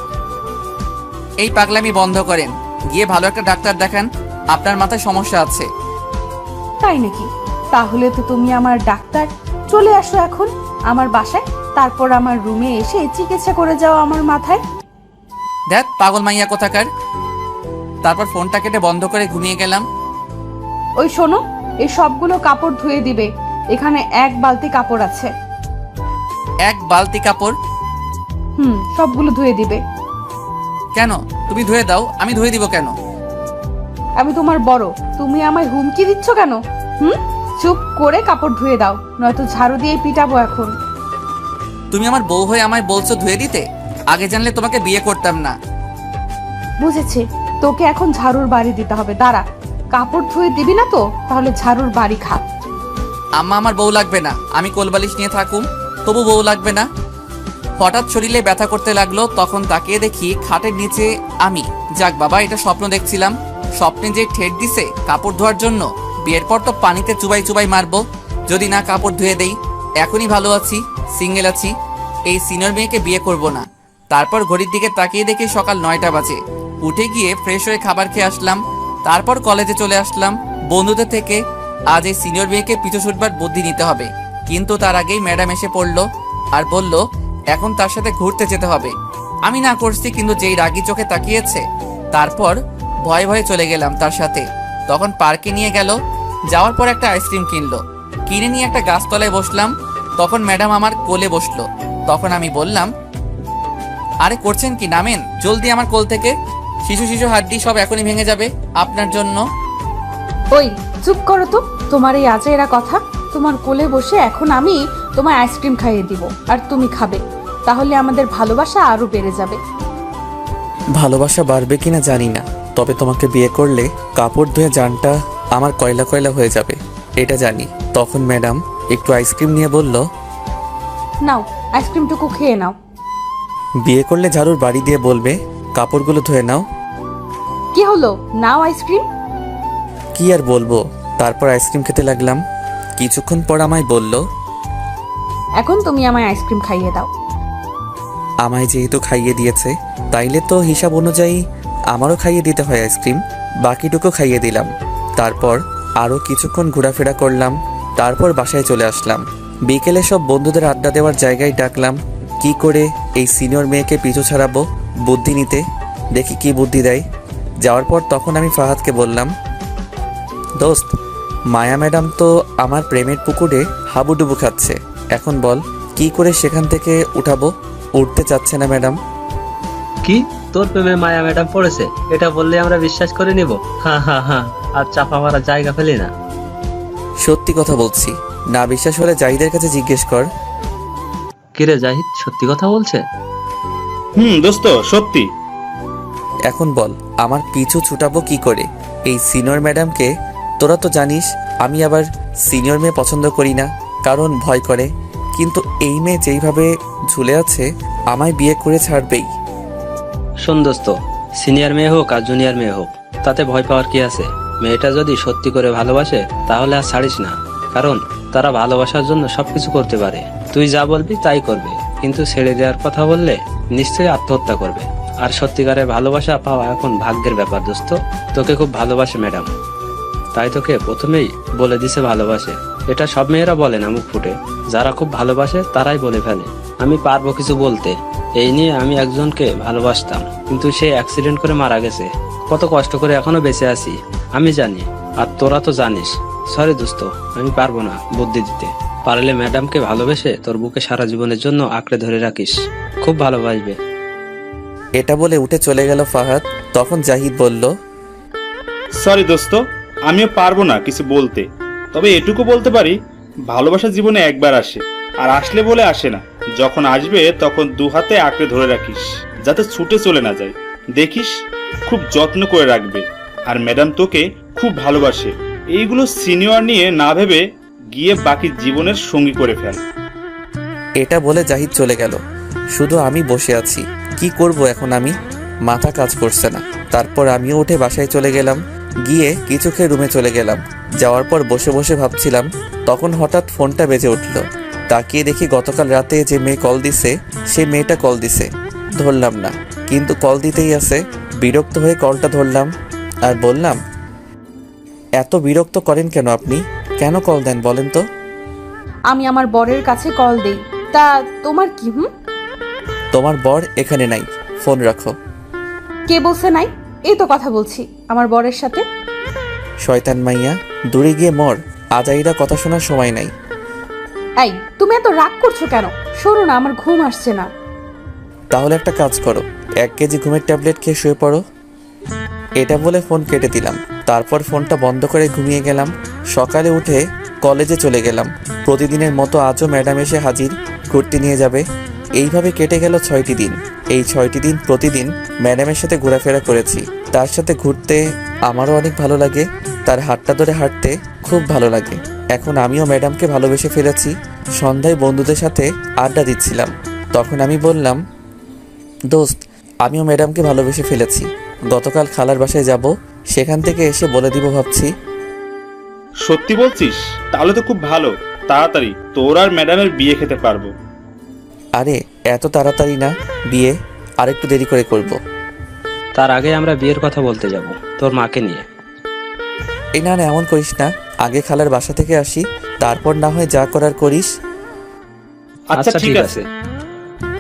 এই পাগলামি বন্ধ করেন, গিয়ে ভালো একটা ডাক্তার দেখান, আপনার মাথায় সমস্যা আছে। তাই নাকি? তাহলে তো তুমি আমার ডাক্তার। চলে আসো এখন আমার বাসায়, তারপর আমার রুমে এসে চিকিৎসা করে যাও আমার মাথায়। দেখ পাগল মাইয়া কোথাকার। তারপর ফোনটা কেটে বন্ধ করে ঘুমিয়ে গেলাম। ওই শোনো, এই সবগুলো কাপড় ধুয়ে দিবে। এখানে 1 বালতি কাপড় আছে। 1 বালতি কাপড়? সবগুলো ধুয়ে দিবে। কেন? তুমি ধুয়ে দাও, আমি ধুয়ে দিব কেন? আমি তোমার বড়, তুমি আমায় হুমকি দিচ্ছ কেন? চুপ করে কাপড় ধুয়ে দাও, নয়তো ঝাড়ু দিয়ে পিটাবো এখন। তুমি আমার বউ হয়ে আমায় বলছো ধুয়ে দিতে? আগে জানলে তোমাকে বিয়ে করতাম না। বুঝেছি, তোকে এখন ঝাড়ুর বাড়ি দিতে হবে। দাঁড়া, কাপড় ধুয়ে দিবি না তো তাহলে ঝাড়ুর বাড়ি খা। আম্মা আমার বউ লাগবে না, আমি কোলবালিশ নিয়ে থাকুম, তবু বউ লাগবে না। হঠাৎ শরীরে ব্যথা করতে লাগলো, তখন তাকিয়ে দেখি খাটের নিচে আমি। যাক বাবা, এটা স্বপ্ন দেখছিলাম। স্বপ্নে যে ঠেট দিছে কাপড় ধোয়ার জন্য, বিয়ের পর তো পানিতে চুবাই চুবাই মারবো যদি না কাপড় ধুয়ে দেই। এখনই ভালো আছি, সিঙ্গেল আছি, এই সিনিয়র মেয়েকে বিয়ে করব না। তারপর ঘড়ির দিকে তাকিয়ে দেখি সকাল 9টা বাজে। উঠে গিয়ে ফ্রেশ হয়ে খাবার খেয়ে আসলাম। তারপর কলেজে চলে আসলাম বন্ধুদের থেকে। আজ এই সিনিয়র মেয়েকে পিছু ছুটবার বুদ্ধি নিতে হবে। কিন্তু তার আগেই ম্যাডাম এসে পড়লো আর বলল এখন তার সাথে ঘুরতে যেতে হবে। আমি না করছি, কিন্তু যেই রাগী চোখে তাকিয়েছে, তারপর ভয়ে ভয়ে চলে গেলাম তার সাথে। তখন পার্কে নিয়ে গেল, যাওয়ার পর একটা আইসক্রিম কিনলো, কিনে নিয়ে একটা গাছতলায় বসলাম। তখন ম্যাডাম আমার কোলে বসলো। তখন আমি বললাম, আরে করছেন কি, নামেন জলদি আমার কোল থেকে, শিশু শিশু হাড্ডি সব এখনই ভেঙে যাবে আপনার জন্য। ওই চুপ করো তো, তোমার এই আজেরা কথা। তোমার কোলে বসে এখন আমি তোমায় আইসক্রিম খাইয়ে দিব আর তুমি খাবে, তাহলে আমাদের ভালোবাসা আরো বেড়ে যাবে। ভালোবাসা বাড়বে কিনা জানি না, তবে তোমাকে বিয়ে করলে কাপড় ধুয়ে জানটা আমার কয়লা কয়লা হয়ে যাবে, এটা জানি। তখন ম্যাডাম একটু আইসক্রিম নিয়ে বলল, নাও আইসক্রিমটুকু খেয়ে নাও। বিয়ে করলে ঝাড়ুর বাড়ি দিয়ে বলবে কাপড়গুলো ধুয়ে নাও। কি হলো, নাও আইসক্রিম। কি আর বলবো, তারপর আইসক্রিম খেতে লাগলাম। কিছুক্ষণ পর আমায় বলল, এখন তুমি আমায় আইসক্রিম খাইয়ে দাও। আমায় যেহেতু খাইয়ে দিয়েছে, তাইলে তো হিসাব অনুযায়ী আমারও খাইয়ে দিতে হয় আইসক্রিম। বাকিটুকু খাইয়ে দিলাম। তারপর আরও কিছুক্ষণ ঘোরাফেরা করলাম। তারপর বাসায় চলে আসলাম। বিকেলে সব বন্ধুদের আড্ডা দেওয়ার জায়গায় ডাকলাম, কি করে এই সিনিয়র মেয়েকে পিছু ছাড়াবো বুদ্ধি নিতে, দেখি কি বুদ্ধি দেয়। যাওয়ার পর তখন আমি ফাহাদকে বললাম, দোস্ত, মায়া ম্যাডাম তো আমার প্রেমের পুকুরে হাবুডুবু খাচ্ছে, এখন বল কি করে সেখান থেকে উঠাবো। উঠতে চাচ্ছে না ম্যাডাম। কি, তোর প্রেমে মায়া ম্যাডাম পড়েছে? এটা বললে আমরা বিশ্বাস করে নিব? হ্যাঁ হ্যাঁ হ্যাঁ, আর চাপা মারার জায়গা পেলি না। সত্যি কথা বলছি, না বিশ্বাস হলে জাহিদের কাছে জিজ্ঞেস কর। কিরে জাহিদ, সত্যি কথা বলছে? দোস্ত সত্যি। এখন বল আমার পিছু ছুটাবো কি করে এই সিনিয়র ম্যাডামকে। তোরা তো জানিস আমি আবার সিনিয়র মেয়ে পছন্দ করি না, কারণ ভয় করে। কিন্তু এই মেয়ে যেইভাবে ঝুলে আছে, আমায় বিয়ে করে ছাড়বেই। শোন দোস্ত, সিনিয়র মেয়ে হোক আর জুনিয়র মেয়ে হোক, তাতে ভয় পাওয়ার কি আছে? মেয়েটা যদি সত্যি করে ভালোবাসে তাহলে আর ছাড়িস না, কারণ তারা ভালোবাসার জন্য সবকিছু করতে পারে। তুই যা বলবি তাই করবে, কিন্তু ছেড়ে দেওয়ার কথা বললে নিশ্চয়ই আত্মহত্যা করবে। আর সত্যিকারের ভালোবাসা পাওয়া এখন ভাগ্যের ব্যাপার দোস্ত। তোকে খুব ভালোবাসে ম্যাডাম, তাই তোকে প্রথমেই বলে দিছে ভালোবাসে। এটা সব মেয়েরা বলে না মুখ ফুটে, যারা খুব ভালোবাসে তারাই বলে ফেলে। আমি পারবো কিছু বলতে, এই নিয়ে আমি একজনকে ভালোবাসতাম, কিন্তু সে অ্যাক্সিডেন্ট করে মারা গেছে। কত কষ্ট করে এখনো বেঁচে আছি আমি জানি, আর তোরা তো জানিস। সরি দোস্ত, আমি পারবো না বুদ্ধি দিতে। পারলে ম্যাডামকে ভালোবেসে তোর বুকে সারা জীবনের জন্য আঁকড়ে ধরে রাখিস, খুব ভালোবাসবে। এটা বলে উঠে চলে গেল ফাহাদ। তখন জাহিদ বলল, সরি দোস্ত, আমিও পারবো না কিছু বলতে, তবে এটুকু বলতে পারি, ভালোবাসা জীবনে একবার আসে, আর আসলে বলে আসে না। যখন আসবে তখন 2 হাতে আঁকড়ে ধরে রাখিস, যাতে ছুটে চলে না যায়। দেখিস খুব যত্ন করে রাখবে। আর ম্যাডাম তোকে খুব ভালোবাসে, এইগুলো সিনিয়র নিয়ে না ভেবে গিয়ে বাকি জীবনের সঙ্গী করে ফেল। এটা বলে জাহিদ চলে গেল। শুধু আমি বসে আছি, কি করব এখন আমি, মাথা কাজ করছে না। তারপর আমিও উঠে বাসায় চলে গেলাম। গিয়ে কিছু খেয়ে রুমে চলে গেলাম। যাওয়ার পর বসে বসে ভাবছিলাম, তখন হঠাৎ ফোনটা বেজে উঠল। তাকিয়ে দেখি গতকাল রাতে যে মেয়ে কল দিছে সে মেয়েটা কল দিছে, ধরলাম না, কিন্তু কল দিতেই আছে। বিরক্ত হয়ে কলটা ধরলাম আর বললাম, এত বিরক্ত করেন কেন আপনি? কেন কল দেন বলেন তো? আমি আমার বরের কাছে কল দেই, তা তোমার কি? তোমার বর এখানে নাই, ফোন রাখো। কে বলছে নাই? এই তো কথা বলছি আমার বরের সাথে। শয়তান মাইয়া, দূরে গিয়ে মর, আজাইরা কথা শোনার সময় নাই। এই, তুমি এত রাগ করছো কেন? সরো না, আমার ঘুম আসছে না। তাহলে একটা কাজ করো, 1 কেজি ঘুমের ট্যাবলেট খেয়ে শুয়ে পড়ো। এটা বলে ফোন কেটে দিলাম। তারপর ফোনটা বন্ধ করে ঘুমিয়ে গেলাম। সকালে উঠে কলেজে চলে গেলাম। প্রতিদিনের মতো আজও ম্যাডাম এসে হাজির, ঘুরতে নিয়ে যাবে। এইভাবে কেটে গেল 6টি দিন। এই 6টি দিন প্রতিদিন ম্যাডামের সাথে ঘোরাফেরা করেছি। তার সাথে ঘুরতে আমারও অনেক ভালো লাগে, তার হাতটা ধরে হাঁটতে খুব ভালো লাগে। এখন আমিও ম্যাডামকে ভালোবেসে ফেলেছি। সন্ধ্যায় বন্ধুদের সাথে আড্ডা দিচ্ছিলাম, তখন আমি বললাম, দোস্ত, আমিও ম্যাডামকে ভালোবেসে ফেলেছি। গতকাল খালার বাসায় যাব, সেখান থেকে এসে বলে দিব ভাবছি। সত্যি বলছিস? তাহলে তো খুব ভালো, তাড়াতাড়ি তোর আর ম্যাডামের বিয়ে খেতে পারবো। আরে এত তাড়াতাড়ি না, বিয়ে আরেকটু দেরি করে করব। তার আগে আমরা বিয়ের কথা বলতে যাব তোর মাকে নিয়ে। এই না না, এমন করিস না, আগে খালার বাসা থেকে আসি, তারপর না হয় যা করার করিস। আচ্ছা ঠিক আছে।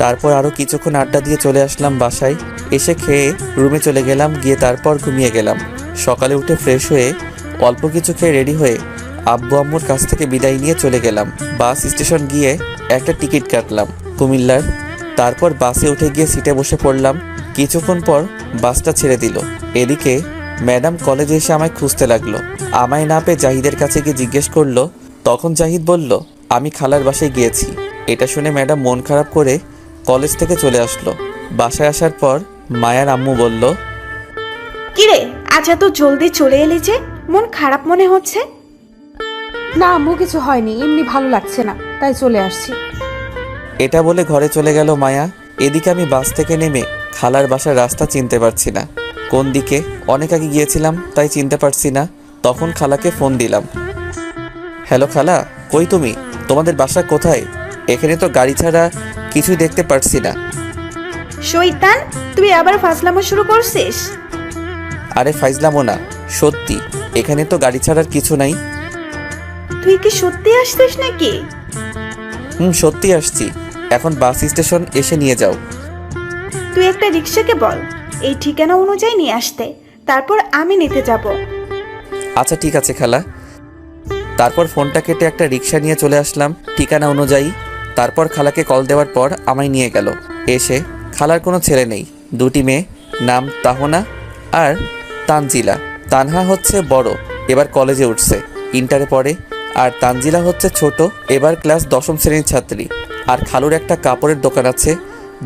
তারপর আরও কিছুক্ষণ আড্ডা দিয়ে চলে আসলাম বাসায়। এসে খেয়ে রুমে চলে গেলাম, গিয়ে তারপর ঘুমিয়ে গেলাম। সকালে উঠে ফ্রেশ হয়ে অল্প কিছু খেয়ে রেডি হয়ে আব্বু আম্মুর কাছ থেকে বিদায় নিয়ে চলে গেলাম। বাস স্টেশন গিয়ে একটা টিকিট কাটলাম কুমিল্লার। তারপর বাসে উঠে গিয়ে সিটে বসে পড়লাম। কিছুক্ষণ পর বাসটা ছেড়ে দিল। এদিকে ম্যাডাম কলেজে এসে আমায় খুঁজতে লাগলো। আমায় না পেয়ে জাহিদের কাছে গিয়ে জিজ্ঞেস করলো। তখন জাহিদ বলল, আমি খালার বাসায় গিয়েছি। এটা শুনে ম্যাডাম মন খারাপ করে কলেজ থেকে চলে আসলো। বাসায় আসার পর মায়ার আম্মু বলল, কিরে, আজ এত জলদি চলে এলি যে? মন খারাপ মনে হচ্ছে। না আম্মু, কিছু হয়নি, এমনি ভালো লাগছে না, তাই চলে আসছি। এটা বলে ঘরে চলে গেল মায়া। এদিকে আমি বাস থেকে নেমে খালার বাসার রাস্তা চিনতে পারছি না, কোন দিকে। অনেক আগে গিয়েছিলাম তাই চিনতে পারছি না। তখন খালাকে ফোন দিলাম। হ্যালো খালা, কই তুমি? তোমাদের বাসা কোথায়? এখানে তো গাড়ি ছাড়া কিছুই দেখতে পারছি না। শয়তান, তুই আবার ফাজলামো শুরু করছিস? আরে ফাইজলামো না, সত্যি, এখানে তো গাড়ি ছাড়ার কিছু নাই। তুই কি সত্যি আসছিস নাকি? সত্যি আসছি। এখন বাস স্টেশন এসে নিয়ে যাও। তুই একটা রিক্সাকে বল এই ঠিকানা অনুযায়ী নিয়ে আসতে, তারপর আমি নিতে যাব। আচ্ছা ঠিক আছে খালা। তারপর ফোনটা কেটে একটা রিক্সা নিয়ে চলে আসলাম ঠিকানা অনুযায়ী। তারপর খালাকে কল দেওয়ার পর আমায় নিয়ে গেল। এসে খালার কোনো ছেলে নেই, 2টি মেয়ে, নাম তাহনা আর তানজিলা। তানহা হচ্ছে বড়, এবার কলেজে উঠছে, ইন্টারে পড়ে। আর তানজিলা হচ্ছে ছোট, এবার ক্লাস 10ম শ্রেণীর ছাত্রী। আর খালুর একটা কাপড়ের দোকান আছে।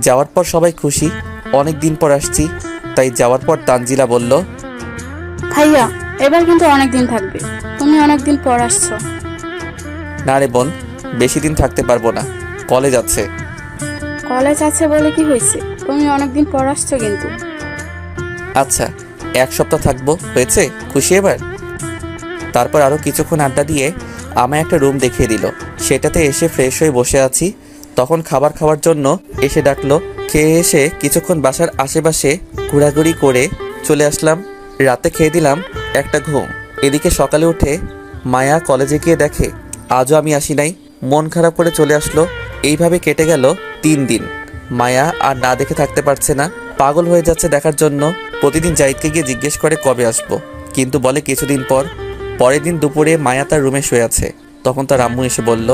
যাওয়ার পর সবাই খুশি, অনেক দিন পর আসছি। তাই যাওয়ার পর তানজিলা বলল, ভাইয়া, এবার কিন্তু অনেক দিন থাকবে, তুমি অনেক দিন পর আসছো। না রে বোন, বেশি দিন থাকতে পারবো না, কলেজ আছে। কলেজ আছে বলে কি হয়েছে, তুমি অনেক দিন পর আসছো কিন্তু। আচ্ছা, 1 সপ্তাহ থাকবো, হয়েছে? খুশি এবার? তারপর আরও কিছুক্ষণ আড্ডা দিয়ে আমায় একটা রুম দেখিয়ে দিল। সেটাতে এসে ফ্রেশ হয়ে বসে আছি। তখন খাবার খাওয়ার জন্য এসে ডাকলো। খেয়ে এসে কিছুক্ষণ বাসার আশেপাশে ঘোরাঘুরি করে চলে আসলাম। রাতে খেয়ে দিলাম একটা ঘুম। এদিকে সকালে উঠে মায়া কলেজে গিয়ে দেখে আজও আমি আসি নাই। মন খারাপ করে চলে আসলো। এইভাবে কেটে গেল 3 দিন। মায়া আর না দেখে থাকতে পারছে না, পাগল হয়ে যাচ্ছে দেখার জন্য। প্রতিদিন জাহিদকে গিয়ে জিজ্ঞেস করে কবে আসবো, কিন্তু বলে কিছুদিন পর। পরের দিন দুপুরে মায়া তার রুমে শুয়ে আছে। তখন তার আম্মু এসে বলল,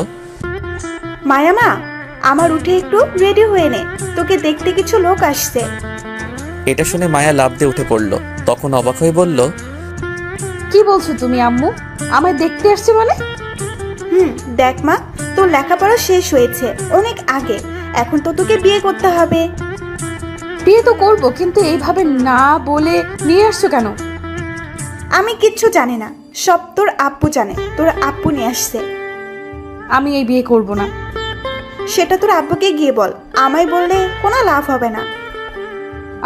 মায়ামা, আমার উঠে একটু রেডি হয়ে নে, তোকে দেখতে কিছু লোক আসছে। এটা শুনে মায়া লাফ দিয়ে উঠে পড়ল। তখন অবাক হয়ে বলল, কি বলছো তুমি আম্মু? আমায় দেখতে আসছে মানে? দেখ মা, তোর লেখাপড়া শেষ হয়েছে অনেক আগে, এখন তো তোকে বিয়ে করতে হবে। বিয়ে তো করবো, কিন্তু এইভাবে না বলে নিয়ে আসছো কেন? আমি কিচ্ছু জানি না, সব তোর আব্বু জানে। তোর আব্বু নিয়ে আসছে। আমি এই বিয়ে করব না। সেটা তোর আব্বুকে গিয়ে বল, আমায় বললে কোনো লাভ হবে না।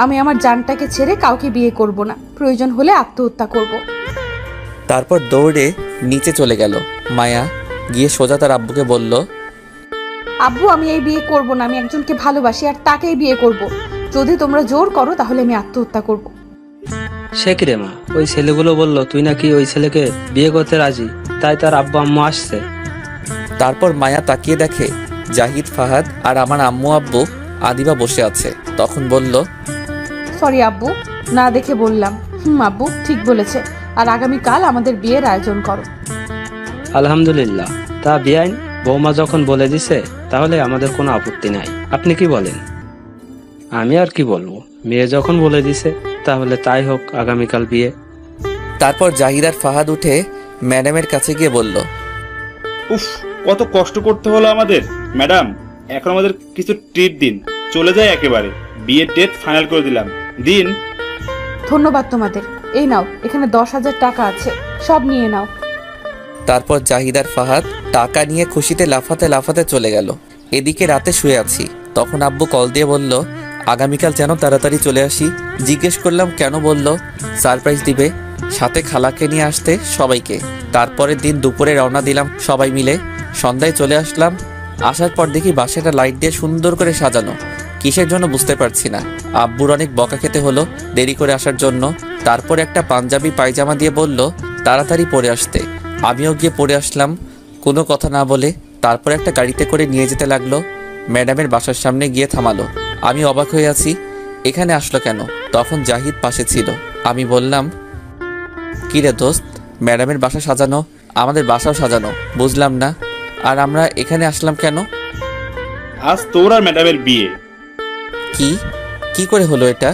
আমি আমার জানটাকে ছেড়ে কাউকে বিয়ে করব না, প্রয়োজন হলে আত্মহত্যা করব। তারপর দৌড়ে নিচে চলে গেল। মায়া গিয়ে সোজা তার আব্বুকে বলল, আব্বু আমি এই বিয়ে করব না, আমি একজনকে ভালোবাসি আর তাকেই বিয়ে করব। যদি তোমরা জোর করো তাহলে আমি আত্মহত্যা করব। সে কি রে মা, ওই ছেলেগুলো বললো তুই নাকি ওই ছেলেকে বিয়ে করতে রাজি, তাই তার আব্বু আম্মু আসছে। তারপর মায়া তাকিয়ে দেখে জাহিদ, ফাহাদ আর আমার আম্মু আব্বু আদিবা বসে আছে। তখন বলল, সরি আব্বু, না দেখে বললাম। আব্বু ঠিক বলেছে, আর আগামীকাল আমাদের বিয়ের আয়োজন করো। আলহামদুলিল্লাহ। তা বিয়াইন, বৌমা যখন বলে দিছে তাহলে আমাদের কোনো আপত্তি নাই। আপনি কি বলেন? আমি আর কি বলবো, মেয়ে যখন বলে দিছে তাহলে তাই হোক, আগামীকাল বিয়ে। তারপর জাহিদ আর ফাহাদ উঠে ম্যাডামের কাছে গিয়ে বলল, উফ, কত কষ্ট করতে হলো আমাদের। ম্যাডাম, এখন আমাদের কিছু ট্রিট দিন, চলে যায় একেবারে। বিয়ের ডেট ফাইনাল করে দিলাম, দিন। ধন্যবাদ তোমাদের। এই নাও, এখানে 10,000 টাকা আছে, সব নিয়ে নাও। তারপর জাহিদ আর ফাহাদ টাকা নিয়ে খুশিতে লাফাতে লাফাতে চলে গেল। এদিকে রাতে শুয়ে আছি, তখন আব্বু কল দিয়ে বলল আগামীকাল যেন তাড়াতাড়ি চলে আসি। জিজ্ঞেস করলাম কেন? বলল সারপ্রাইজ দিবে, সাথে খালাকে নিয়ে আসতে সবাইকে। তারপরের দিন দুপুরে রওনা দিলাম সবাই মিলে। সন্ধ্যায় চলে আসলাম। আসার পর দেখি বাসাটা লাইট দিয়ে সুন্দর করে সাজানো। কিসের জন্য বুঝতে পারছি না। আব্বুর অনেক বকা খেতে হলো দেরি করে আসার জন্য। তারপর একটা পাঞ্জাবি পায়জামা দিয়ে বলল তাড়াতাড়ি পরে আসতে। আমিও গিয়ে পরে আসলাম কোনো কথা না বলে। তারপর একটা গাড়িতে করে নিয়ে যেতে লাগলো। ম্যাডামের বাসার সামনে গিয়ে থামালো। আমি অবাক হয়ে আছি, এখানে আসলো কেন? তখন জাহিদ পাশে ছিল। আমি বললাম, কি রে দোস্ত, ম্যাডামের বাসা সাজানো, আমাদের বাসাও সাজানো, বুঝলাম না। আর আমরা এখানে আসলাম কেন? আজ তোর আর ম্যাডামের বিয়ে। কি করে হলো এটা?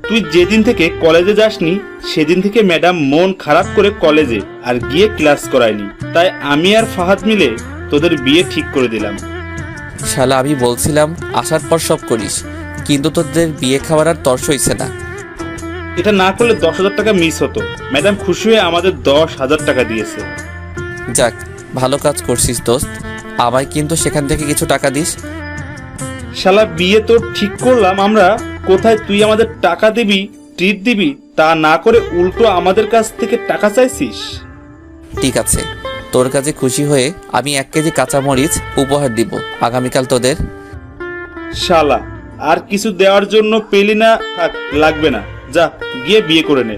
তুই যেদিন থেকে কলেজে যাসনি সেদিন থেকে ম্যাডাম মন খারাপ করে কলেজে আর গিয়ে ক্লাস করায়নি, তাই আমি আর ফাহাদ মিলে তোদের বিয়ে ঠিক করে দিলাম। শালা, আমি বলছিলাম আসার পর সব করিস, কিন্তু তোদের বিয়ে খাওয়ার আর তর্স হইছে না। এটা না করলে 10,000 টাকা মিস হতো। ম্যাডাম খুশি হয়ে আমাদের 10,000 টাকা দিয়েছে। যাক, ভালো কাজ করছিস দোস্ত, আমায় কিন্তু সেখান থেকে কিছু টাকা দিস। শালা, বিয়ে তো ঠিক করলাম আমরা, কোথায় তুই আমাদের টাকা দিবি, ট্রিট দিবি, তা না করে উল্টো আমাদের কাছ থেকে টাকা চাইছিস। ঠিক আছে, তোর কাছে খুশি হয়ে আমি 1 কেজি কাঁচামরিচ উপহার দিব আগামীকাল তোদের। শালা, আর কিছু দেওয়ার জন্য পেলি না, থাক, লাগবে না, যা গিয়ে বিয়ে করে নে।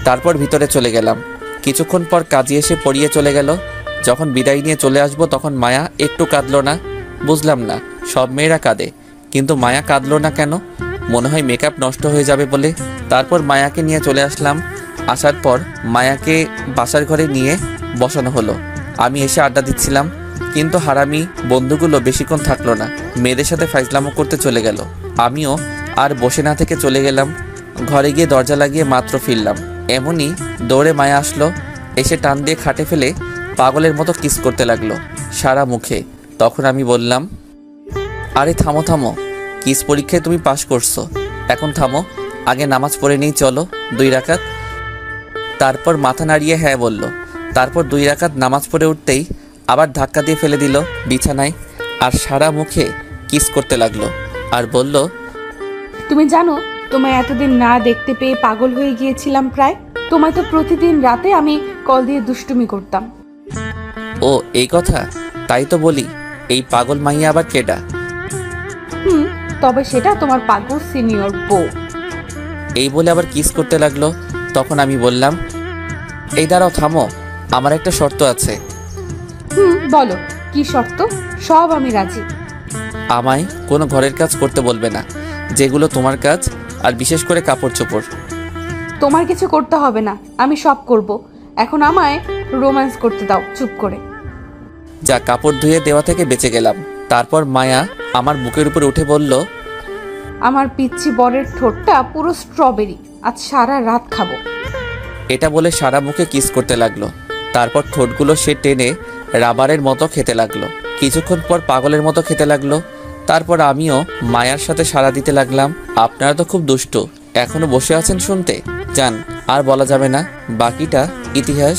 তারপর ভিতরে চলে গেলাম। কিছুক্ষণ পর কাজী এসে পড়িয়ে চলে গেল। যখন বিদায় নিয়ে চলে আসবো তখন মায়া একটু কাঁদলো না। বুঝলাম না, সব মেয়েরা কাঁদে, কিন্তু মায়া কাঁদলো না কেন? মনে হয় মেকআপ নষ্ট হয়ে যাবে বলে। তারপর মায়াকে নিয়ে চলে আসলাম। আসার পর মায়াকে বাসার ঘরে নিয়ে বসানো হলো। আমি এসে আড্ডা দিচ্ছিলাম, কিন্তু হারামি বন্ধুগুলো বেশিক্ষণ থাকলো না, মেয়েদের সাথে ফাইজলামো করতে চলে গেল। আমিও আর বসে না থেকে চলে গেলাম। ঘরে গিয়ে দরজা লাগিয়ে মাত্র ফিরলাম, এমনই দৌড়ে মায়া আসলো। এসে টান দিয়ে খাটে ফেলে পাগলের মতো কিস করতে লাগলো সারা মুখে। তখন আমি বললাম, আরে থামো থামো, কিস পরীক্ষায় তুমি পাশ করছো, এখন থামো, আগে নামাজ পড়ে নিই চলো 2 রাকাত। তারপর মাথা নাড়িয়ে হ্যাঁ বলল। তারপর 2 রাকাত নামাজ পড়ে উঠতেই আবার ধাক্কা দিয়ে ফেলে দিল বিছানায়, আর সারা মুখে কিস করতে লাগলো আর বলল, তুমি জানো, তোমায় এতদিন না দেখতে পেয়ে পাগল হয়ে গিয়েছিলাম প্রায়। তোমায় তো প্রতিদিন রাতে আমি কল দিয়ে দুষ্টুমি করতাম। ও এই কথা, তাই তো বলি এই পাগল মাইয়া আবার কেডা? তবে সেটা তোমার পাগল সিনিয়র বউ। এই বলে আবার কিস করতে লাগলো। তখন আমি বললাম, এই দাঁড়াও থামো, আমার একটা শর্ত আছে। বলো, কি শর্ত? সব আমি রাজি। আমায় কোনো ঘরের কাজ করতে বলবে না, যেগুলো তোমার কাজ, আর বিশেষ করে কাপড় চোপড়। তোমার কিছু করতে হবে না, আমি সব করব। এখন আমায় রোম্যান্স করতে দাও চুপ করে। যা, কাপড় ধুয়ে দেওয়া থেকে বেঁচে গেলাম। তারপর মায়া আমার বুকের উপরে উঠে বলল, আমার পিচ্ছি বরের ঠোঁটটা পুরো স্ট্রবেরি, আজ সারা রাত খাবো। এটা বলে সারা মুখে কিস করতে লাগলো। তারপর ঠোঁটগুলো সে টেনে রাবারের মতো খেতে লাগলো। কিছুক্ষণ পর পাগলের মতো খেতে লাগলো। তারপর আমিও মায়ার সাথে সাড়া দিতে লাগলাম। আপনারা তো খুব দুষ্টু, এখনো বসে আছেন শুনতে? যান, আর বলা যাবে না, বাকিটা ইতিহাস।